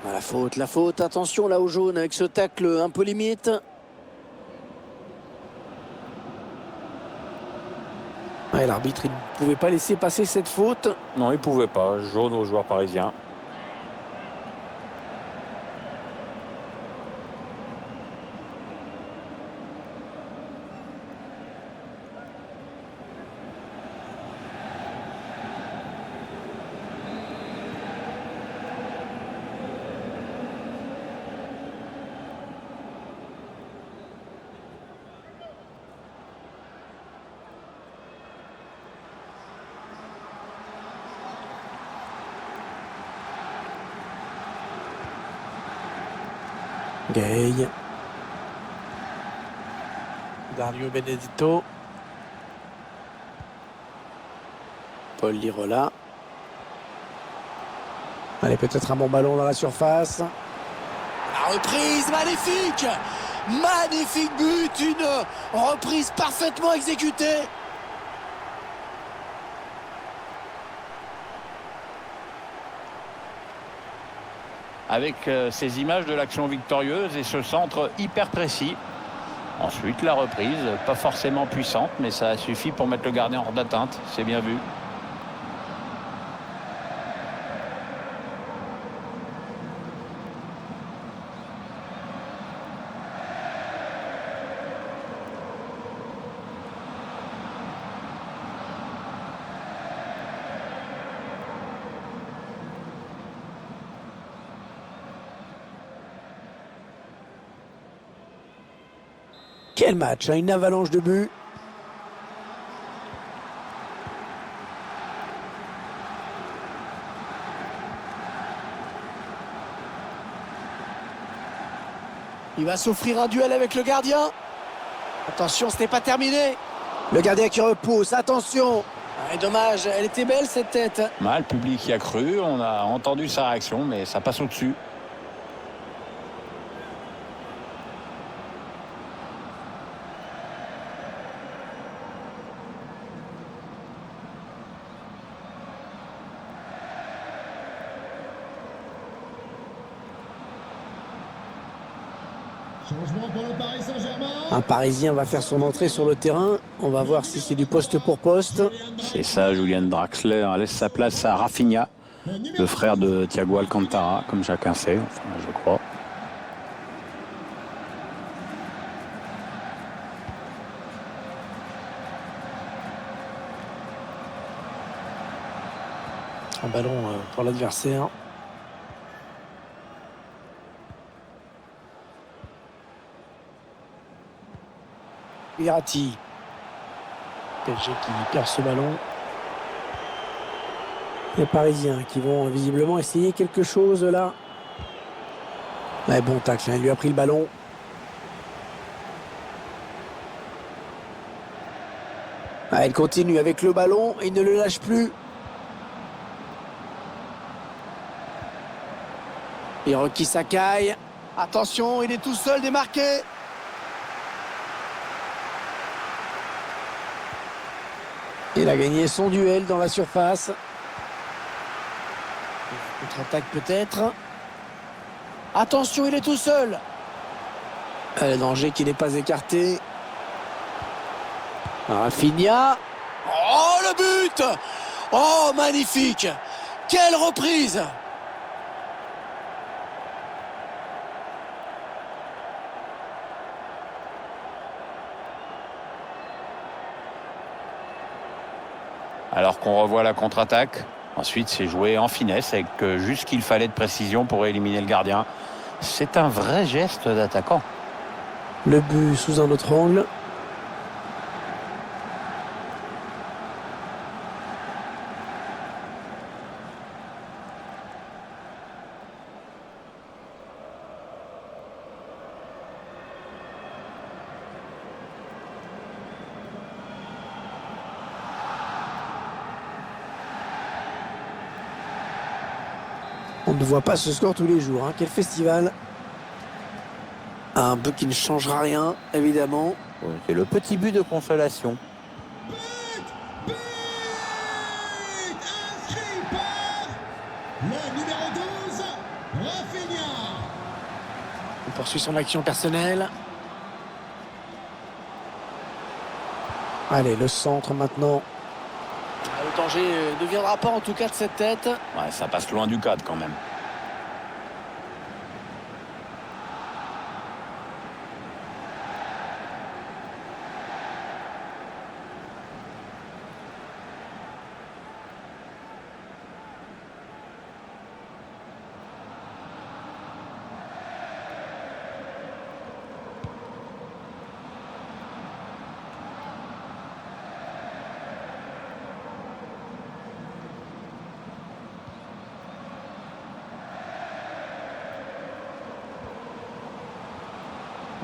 B: Ah, la faute. Attention là au jaune avec ce tacle un peu limite. Ouais, l'arbitre, il ne pouvait pas laisser passer cette faute.
D: Non, il pouvait pas. Jaune aux joueurs parisiens.
B: Gay. Dario Benedetto. Paul Lirola. Allez, peut-être un bon ballon dans la surface. La reprise, magnifique. Magnifique but, une reprise parfaitement exécutée.
D: avec ces images de l'action victorieuse et ce centre hyper précis. Ensuite, la reprise, pas forcément puissante, mais ça a suffi pour mettre le gardien hors d'atteinte. C'est bien vu.
B: Quel match, hein, une avalanche de buts. Il va s'offrir un duel avec le gardien. Attention, ce n'est pas terminé. Le gardien qui repousse, attention. Ah, dommage, elle était belle cette tête.
D: Le public y a cru, on a entendu sa réaction, mais ça passe au-dessus.
C: Changement pour le Paris Saint-Germain.
B: Un Parisien va faire son entrée sur le terrain. On va voir si c'est du poste pour poste.
E: C'est ça, Julian Draxler laisse sa place à Rafinha, le frère de Thiago Alcantara, comme chacun sait, enfin, je crois.
B: Un ballon pour l'adversaire. Verratti. PSG qui perd ce ballon. Les Parisiens qui vont visiblement essayer quelque chose là. Ouais, bon tacle, hein, il lui a pris le ballon. Ah, il continue avec le ballon et il ne le lâche plus. Hiroki Sakai. Attention, il est tout seul démarqué. Il a gagné son duel dans la surface. Contre-attaque peut-être. Attention, il est tout seul. Le danger qui n'est pas écarté. Rafinha. Oh, le but! Oh, magnifique! Quelle reprise!
D: Alors qu'on revoit la contre-attaque. Ensuite, c'est joué en finesse avec juste ce qu'il fallait de précision pour éliminer le gardien. C'est un vrai geste d'attaquant.
B: Le but sous un autre angle. On ne voit pas ce score tous les jours. Hein. Quel festival. Un but qui ne changera rien, évidemment.
D: C'est le petit but de consolation.
C: But inscrit par le numéro 12, Rafinha.
B: Il poursuit son action personnelle. Allez, le centre maintenant. Le danger ne viendra pas en tout cas de cette tête.
D: Ouais, ça passe loin du cadre quand même.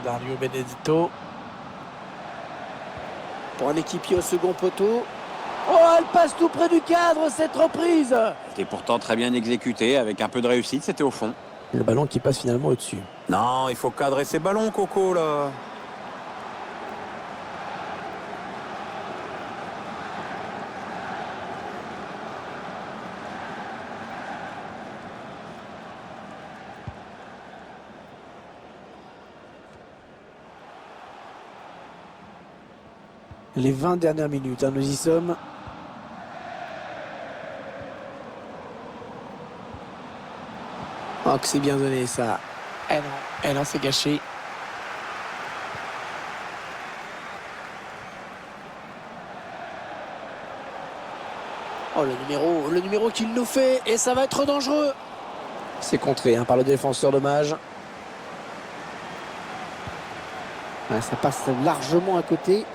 B: Dario Benedetto. Pour un équipier au second poteau. Oh, elle passe tout près du cadre, cette reprise.
E: C'était pourtant très bien exécuté, avec un peu de réussite, c'était au fond.
B: Le ballon qui passe finalement au-dessus.
E: Non, il faut cadrer ces ballons, Coco, là.
B: Les 20 dernières minutes, hein, nous y sommes. Oh, que c'est bien donné ça. Eh non, c'est gâché. Oh, le numéro qu'il nous fait, et ça va être dangereux. C'est contré hein, par le défenseur, dommage. Ouais, ça passe largement à côté.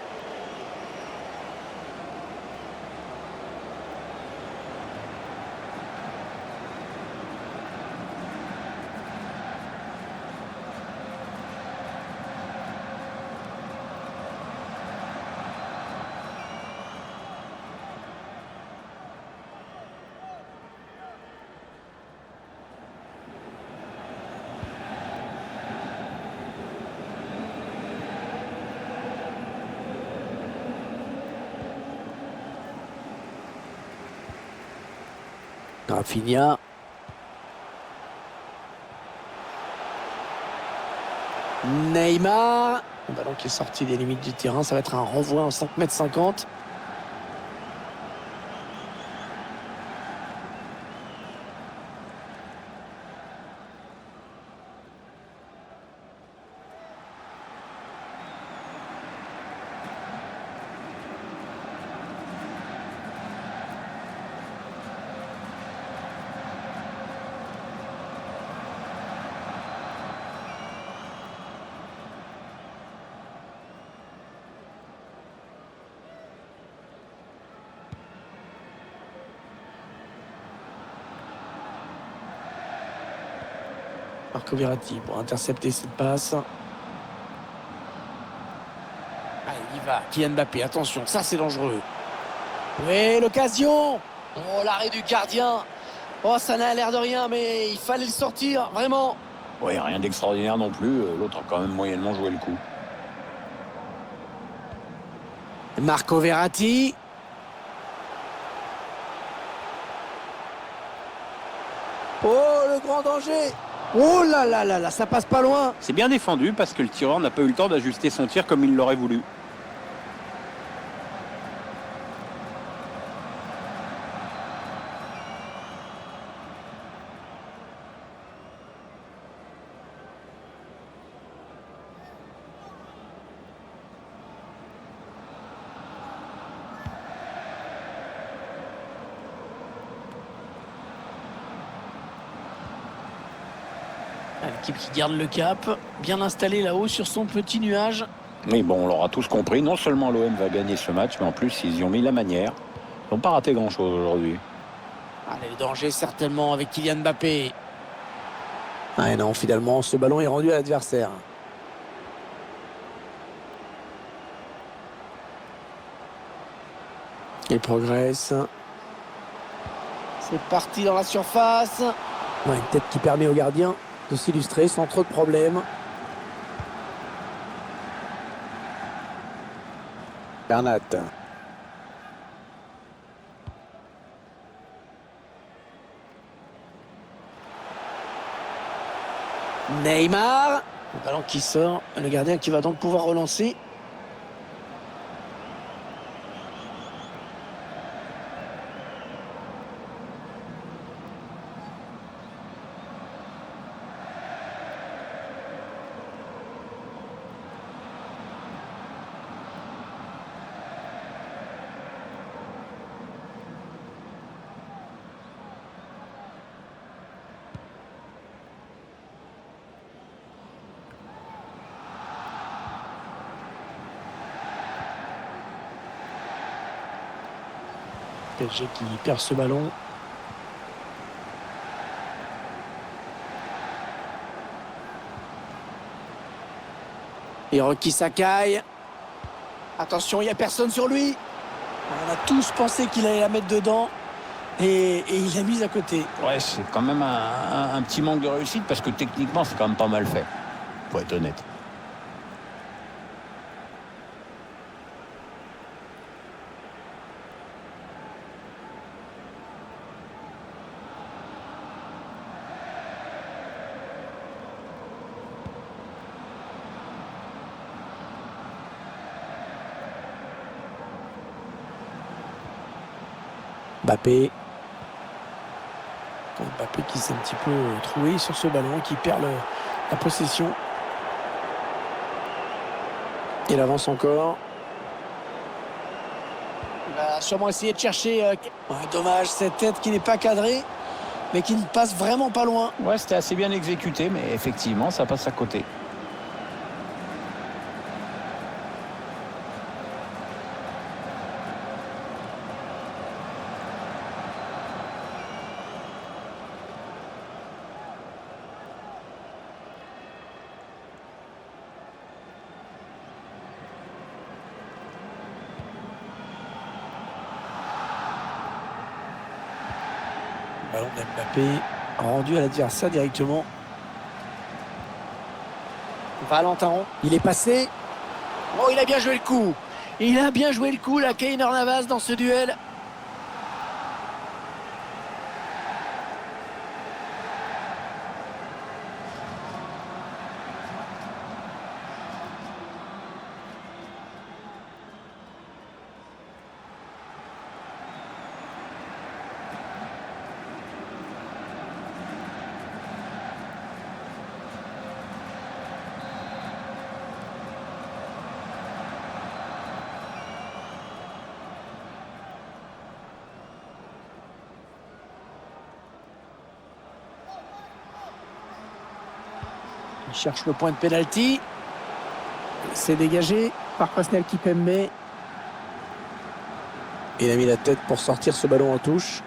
B: Rafinha. Neymar. Le ballon qui est sorti des limites du terrain. Ça va être un renvoi en 5,50 m. Marco Verratti pour intercepter cette passe. Allez, il y va. Kylian Mbappé, attention, ça c'est dangereux. Oui, l'occasion. Oh, l'arrêt du gardien. Oh, ça n'a l'air de rien, mais il fallait le sortir, vraiment.
E: Oui, rien d'extraordinaire non plus. L'autre a quand même moyennement joué le coup.
B: Marco Verratti. Oh, le grand danger. Oh là là là là, ça passe pas loin.
E: C'est bien défendu parce que le tireur n'a pas eu le temps d'ajuster son tir comme il l'aurait voulu.
B: L'équipe qui garde le cap, bien installée là-haut sur son petit nuage.
E: Oui, bon, on l'aura tous compris. Non seulement l'OM va gagner ce match, mais en plus, ils y ont mis la manière. Ils n'ont pas raté grand-chose aujourd'hui.
B: Allez, le danger certainement avec Kylian Mbappé. Ah non, finalement, ce ballon est rendu à l'adversaire. Il progresse. C'est parti dans la surface. Ouais, une tête qui permet au gardien de s'illustrer sans trop de problèmes. Bernat. Neymar. Le ballon qui sort. Le gardien qui va donc pouvoir relancer. PSG qui perd ce ballon. Hiroki Sakai. Attention, il n'y a personne sur lui. On a tous pensé qu'il allait la mettre dedans. Et il l'a mise à côté.
E: Ouais, c'est quand même un petit manque de réussite parce que techniquement, c'est quand même pas mal fait. Faut être honnête.
B: Mbappé. Mbappé qui s'est un petit peu troué sur ce ballon, qui perd la possession. Il avance encore. Il va sûrement essayer de chercher. Dommage, cette tête qui n'est pas cadrée, mais qui ne passe vraiment pas loin.
F: Ouais, c'était assez bien exécuté, mais effectivement, ça passe à côté.
B: Ballon d'Mbappé rendu à l'adversaire directement. Valentin, il est passé. Oh, il a bien joué le coup. Il a bien joué le coup, là, Keylor Navas, dans ce duel. Il cherche le point de pénalty. C'est dégagé par Pascal Kimpembe. Il a mis la tête pour sortir ce ballon en touche.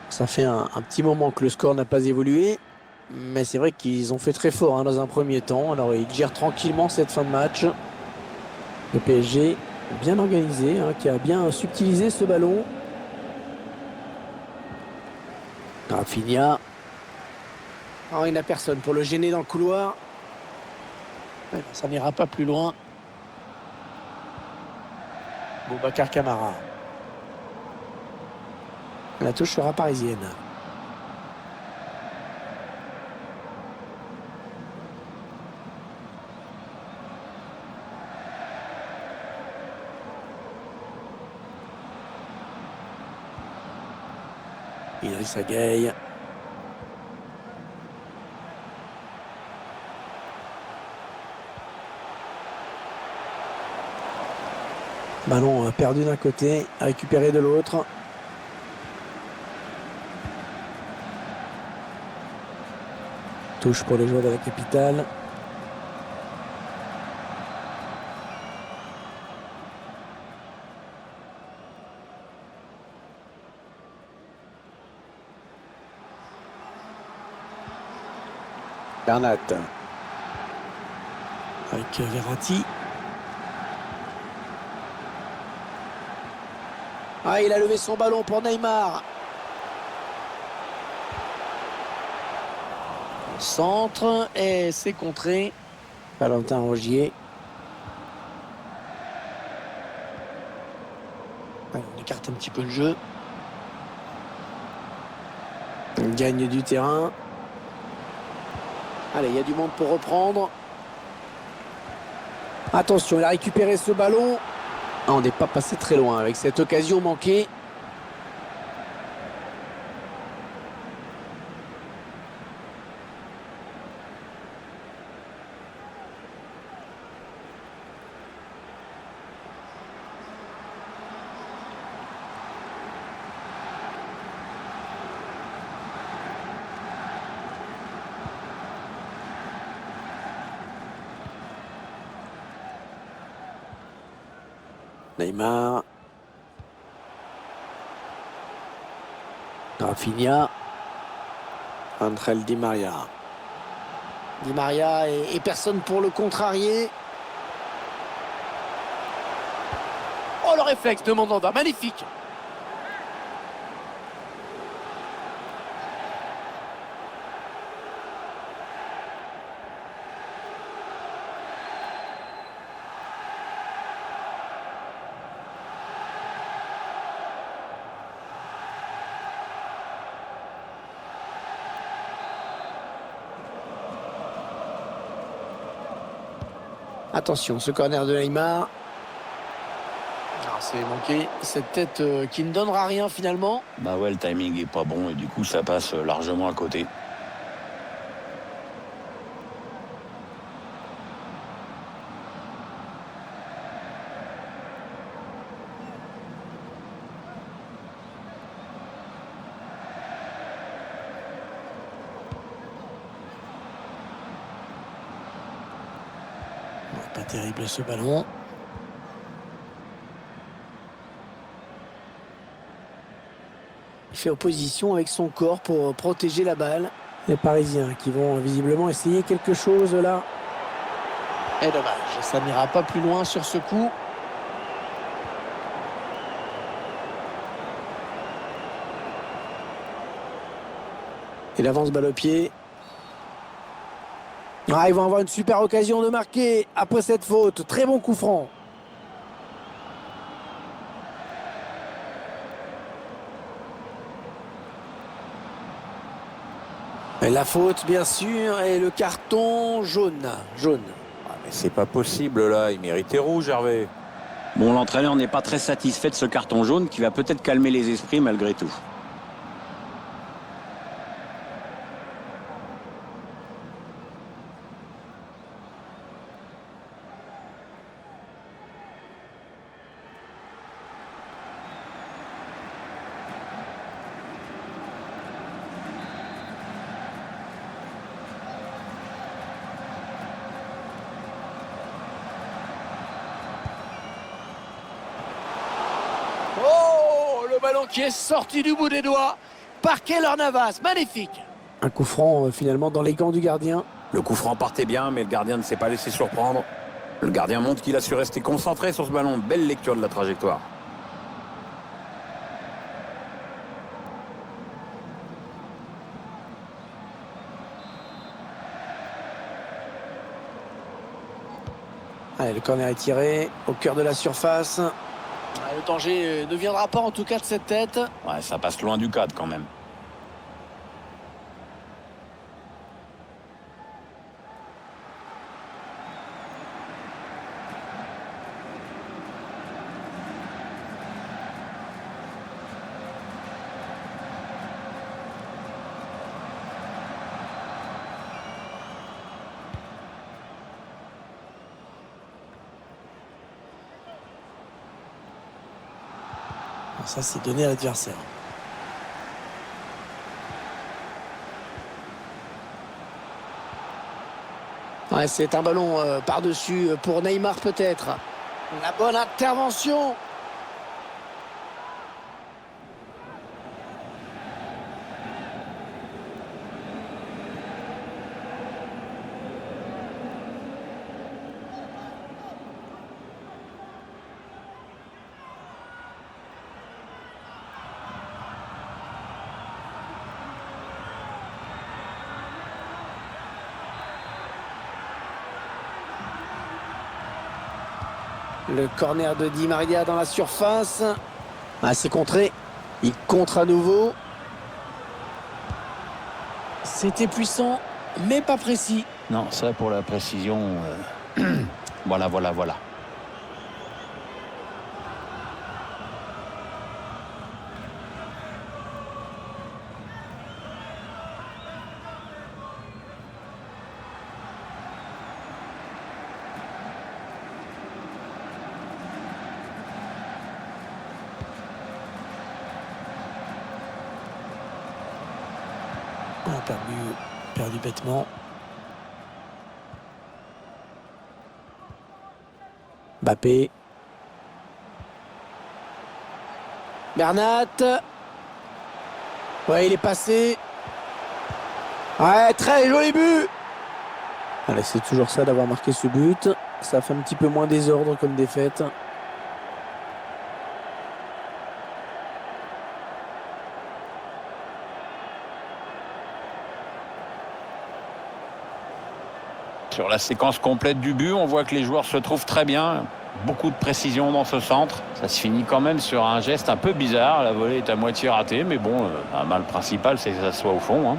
B: Ça fait un petit moment que le score n'a pas évolué. Mais c'est vrai qu'ils ont fait très fort dans un premier temps. Alors ils gèrent tranquillement cette fin de match. Le PSG bien organisé, qui a bien subtilisé ce ballon. Rafinha. Oh, il n'a personne pour le gêner dans le couloir. Ouais, ça n'ira pas plus loin. Boubacar Kamara. La touche sera parisienne. Idrissa Gueye. Ballon perdu d'un côté, récupéré de l'autre. Touche pour les joueurs de la capitale. Bernat. Avec Verratti. Ah, il a levé son ballon pour Neymar. Centre et c'est contré. Valentin Rongier. Allez, on écarte un petit peu le jeu. On gagne du terrain. Allez, il y a du monde pour reprendre. Attention, il a récupéré ce ballon. Ah, on n'est pas passé très loin avec cette occasion manquée. Neymar. Rafinha. Angel Di Maria. Di Maria et personne pour le contrarier. Oh, le réflexe de Mandanda, magnifique. Attention, ce corner de Neymar. C'est manqué cette tête qui ne donnera rien finalement.
F: Bah ouais, le timing est pas bon et du coup ça passe largement à côté.
B: Pas terrible ce ballon. Il fait opposition avec son corps pour protéger la balle. Les Parisiens qui vont visiblement essayer quelque chose là. Et dommage, ça n'ira pas plus loin sur ce coup. Il avance balle au pied. Ah, ils vont avoir une super occasion de marquer après cette faute. Très bon coup franc. Et la faute, bien sûr, et le carton jaune. Jaune.
D: Ah, mais c'est pas possible là, il méritait rouge, Hervé.
E: Bon, l'entraîneur n'est pas très satisfait de ce carton jaune qui va peut-être calmer les esprits malgré tout.
B: Oh, le ballon qui est sorti du bout des doigts par Keylor Navas. Magnifique. Un coup franc finalement dans les gants du gardien.
D: Le coup franc partait bien, mais le gardien ne s'est pas laissé surprendre. Le gardien montre qu'il a su rester concentré sur ce ballon. Belle lecture de la trajectoire.
B: Allez, le corner est tiré au cœur de la surface. Le danger ne viendra pas en tout cas de cette tête.
E: Ouais, ça passe loin du cadre quand même.
B: Ça, c'est donné à l'adversaire. Ouais, c'est un ballon par-dessus pour Neymar peut-être. La bonne intervention. Le corner de Di Maria dans la surface. Ah, c'est contré. Il contre à nouveau. C'était puissant, mais pas précis.
F: Non, ça pour la précision. Voilà.
B: Perdu bêtement. Mbappé. Bernat. Ouais, il est passé. Ouais, très joli but. Allez, c'est toujours ça d'avoir marqué ce but. Ça fait un petit peu moins désordre comme défaite.
F: Sur la séquence complète du but, on voit que les joueurs se trouvent très bien. Beaucoup de précision dans ce centre. Ça se finit quand même sur un geste un peu bizarre. La volée est à moitié ratée, mais bon, le principal, c'est que ça soit au fond.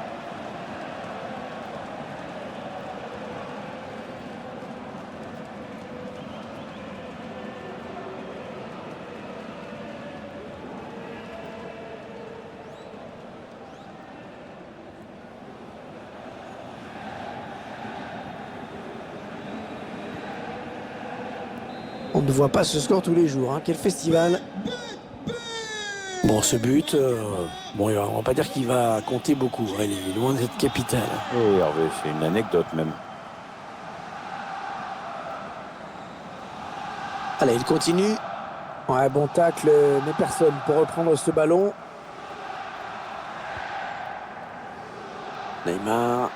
B: On ne voit pas ce score tous les jours, hein. Quel festival. Bon, ce but, bon, on va pas dire qu'il va compter beaucoup. Il est loin d'être capital.
D: Oui, Hervé, c'est une anecdote même.
B: Allez, il continue. Ouais, bon tacle, mais personne pour reprendre ce ballon. Neymar.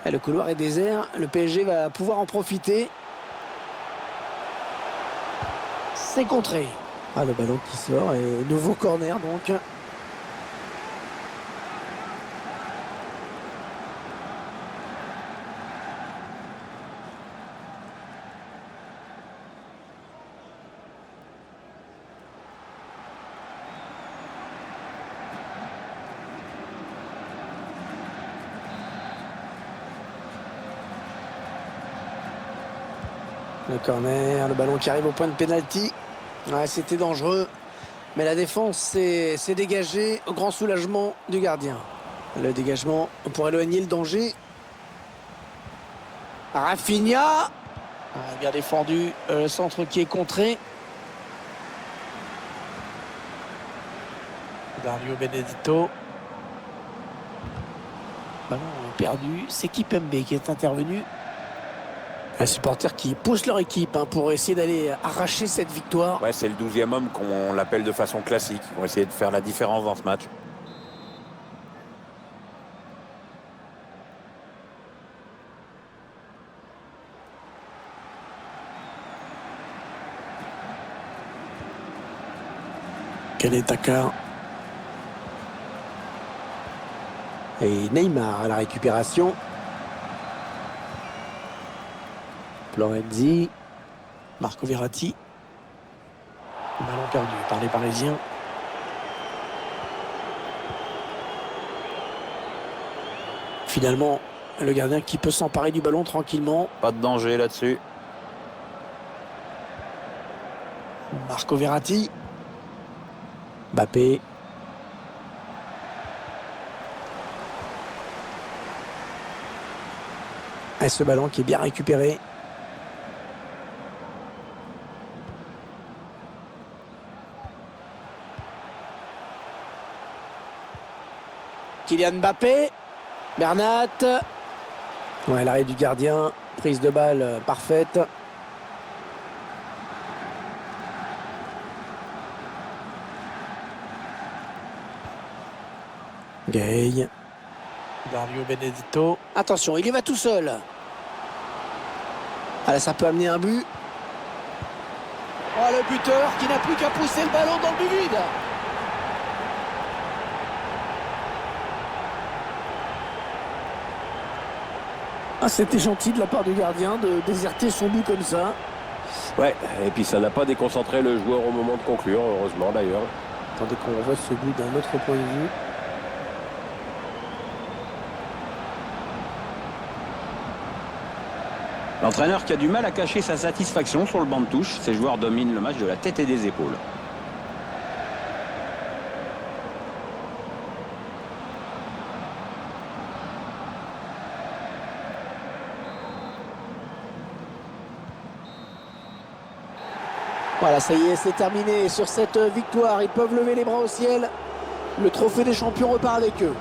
B: Et le couloir est désert. Le PSG va pouvoir en profiter. C'est contré. Ah, le ballon qui sort et nouveau corner donc. Le corner, le ballon qui arrive au point de pénalty. Ouais, c'était dangereux. Mais la défense s'est dégagée au grand soulagement du gardien. Le dégagement pour éloigner le danger. Rafinha. Bien défendu. Le centre qui est contré. Dario Benedetto. Ballon perdu. C'est Kipembe qui est intervenu. Les supporters qui poussent leur équipe pour essayer d'aller arracher cette victoire.
D: Ouais, c'est le 12e homme qu'on l'appelle de façon classique. Ils vont essayer de faire la différence dans ce match.
B: Kenetaka. Et Neymar à la récupération. Lorenzi, Marco Verratti. Ballon perdu par les Parisiens. Finalement, le gardien qui peut s'emparer du ballon tranquillement.
D: Pas de danger là-dessus.
B: Marco Verratti. Mbappé. Et ce ballon qui est bien récupéré. Kylian Mbappé, Bernat. Ouais, l'arrêt du gardien, prise de balle parfaite. Gay. Dario Benedetto. Attention, il y va tout seul. Ah là, ça peut amener un but. Oh, le buteur qui n'a plus qu'à pousser le ballon dans le but vide. Ah, c'était gentil de la part du gardien de déserter son but comme ça.
E: Ouais, et puis ça n'a pas déconcentré le joueur au moment de conclure, heureusement d'ailleurs.
B: Attendez qu'on revoie ce but d'un autre point de vue.
E: L'entraîneur qui a du mal à cacher sa satisfaction sur le banc de touche. Ses joueurs dominent le match de la tête et des épaules.
B: Voilà, ça y est, c'est terminé. Sur cette victoire, ils peuvent lever les bras au ciel. Le trophée des champions repart avec eux.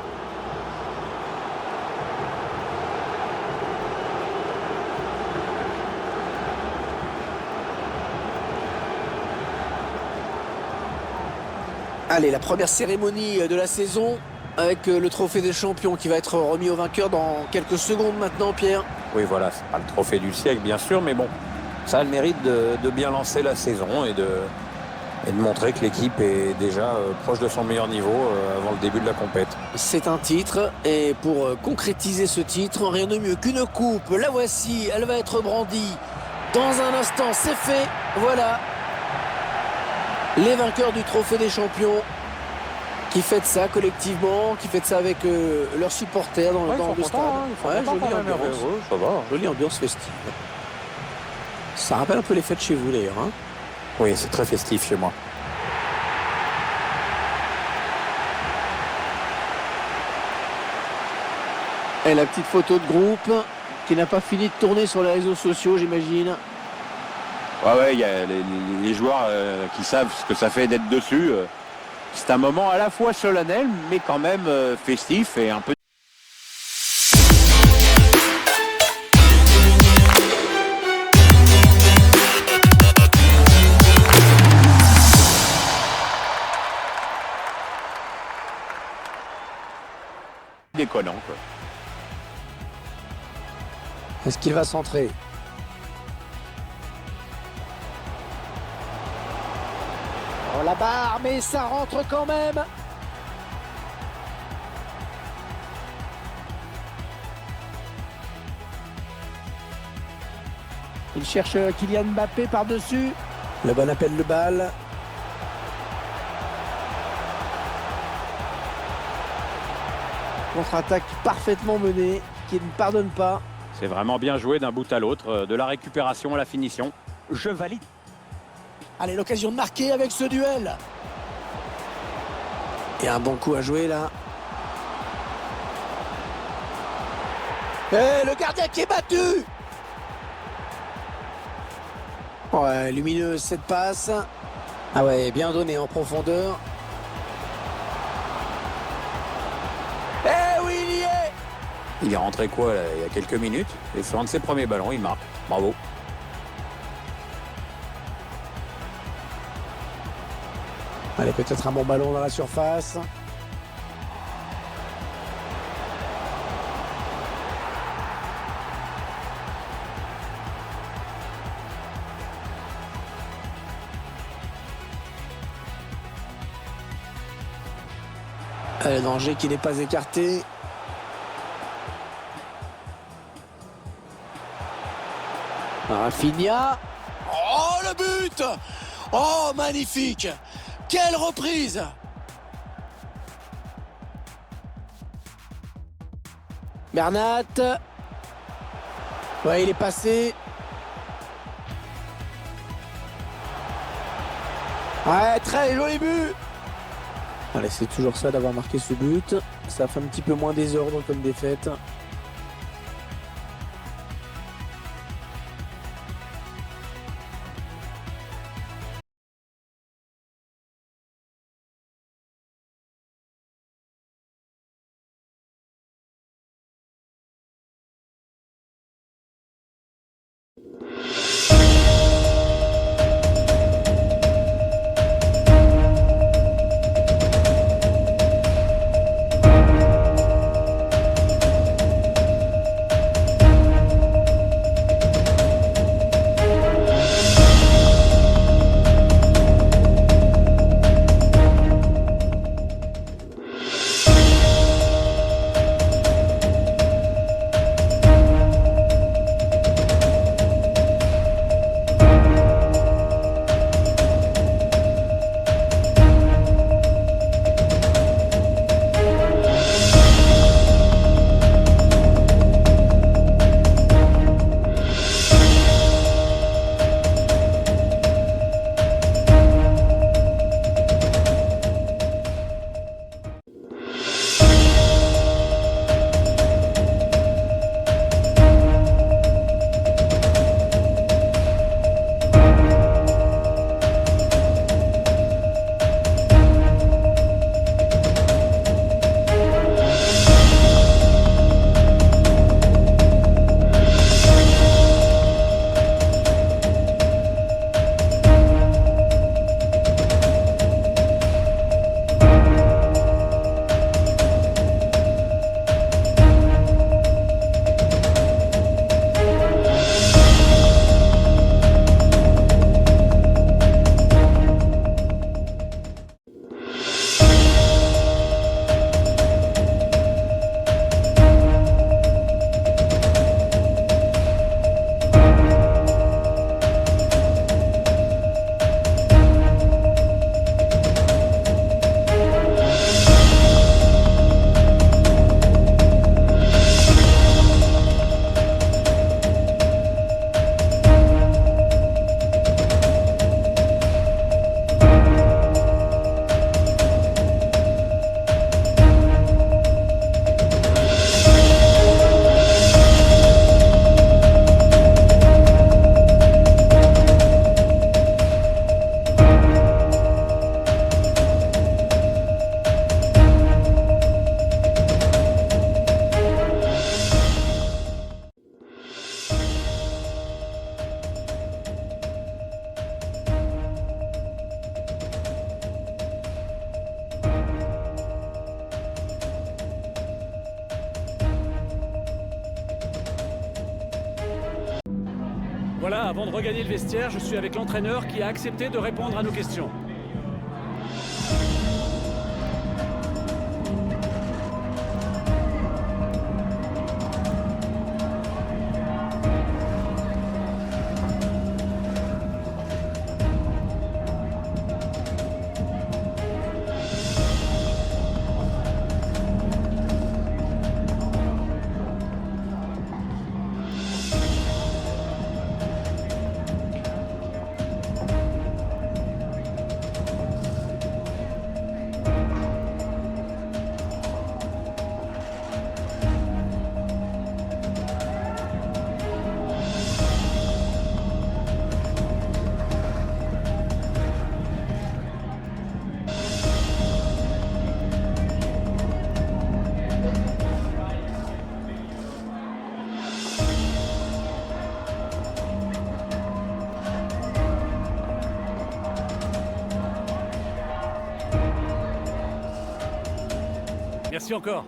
B: Allez, la première cérémonie de la saison avec le trophée des champions qui va être remis au vainqueur dans quelques secondes maintenant, Pierre.
D: Oui, voilà, c'est pas le trophée du siècle, bien sûr, mais bon, ça a le mérite de bien lancer la saison et de montrer que l'équipe est déjà proche de son meilleur niveau avant le début de la compète.
B: C'est un titre, et pour concrétiser ce titre, rien de mieux qu'une coupe. La voici, elle va être brandie dans un instant, c'est fait, voilà. Les vainqueurs du trophée des champions qui fêtent ça collectivement, qui fêtent ça avec leurs supporters dans le stade. Jolie ambiance festive. Ça rappelle un peu les fêtes chez vous d'ailleurs.
D: Oui, c'est très festif chez moi.
B: Et la petite photo de groupe qui n'a pas fini de tourner sur les réseaux sociaux, j'imagine.
E: Ouais, il y a les joueurs qui savent ce que ça fait d'être dessus. C'est un moment à la fois solennel, mais quand même festif et un peu déconnant, quoi.
B: Est-ce qu'il va centrer? Oh la barre, mais ça rentre quand même. Il cherche Kylian Mbappé par-dessus. Le bon appel de balle. Contre-attaque parfaitement menée, qui ne pardonne pas.
D: C'est vraiment bien joué d'un bout à l'autre, de la récupération à la finition. Je valide.
B: Allez, l'occasion de marquer avec ce duel. Et un bon coup à jouer là. Et le gardien qui est battu. Ouais, lumineuse cette passe. Ah ouais, bien donné en profondeur. Eh oui, il y est.
D: Il est rentré quoi là, il y a quelques minutes et sur un de ses premiers ballons, il marque. Bravo.
B: Allez, peut-être un bon ballon dans la surface. Le danger qui n'est pas écarté. Rafinha. Oh, le but! Oh, magnifique! Quelle reprise! Bernat. Ouais, il est passé. Ouais, très joli but! Allez, c'est toujours ça d'avoir marqué ce but. Ça fait un petit peu moins désordre comme défaite.
G: Voilà, avant de regagner le vestiaire, je suis avec l'entraîneur qui a accepté de répondre à nos questions. Merci encore.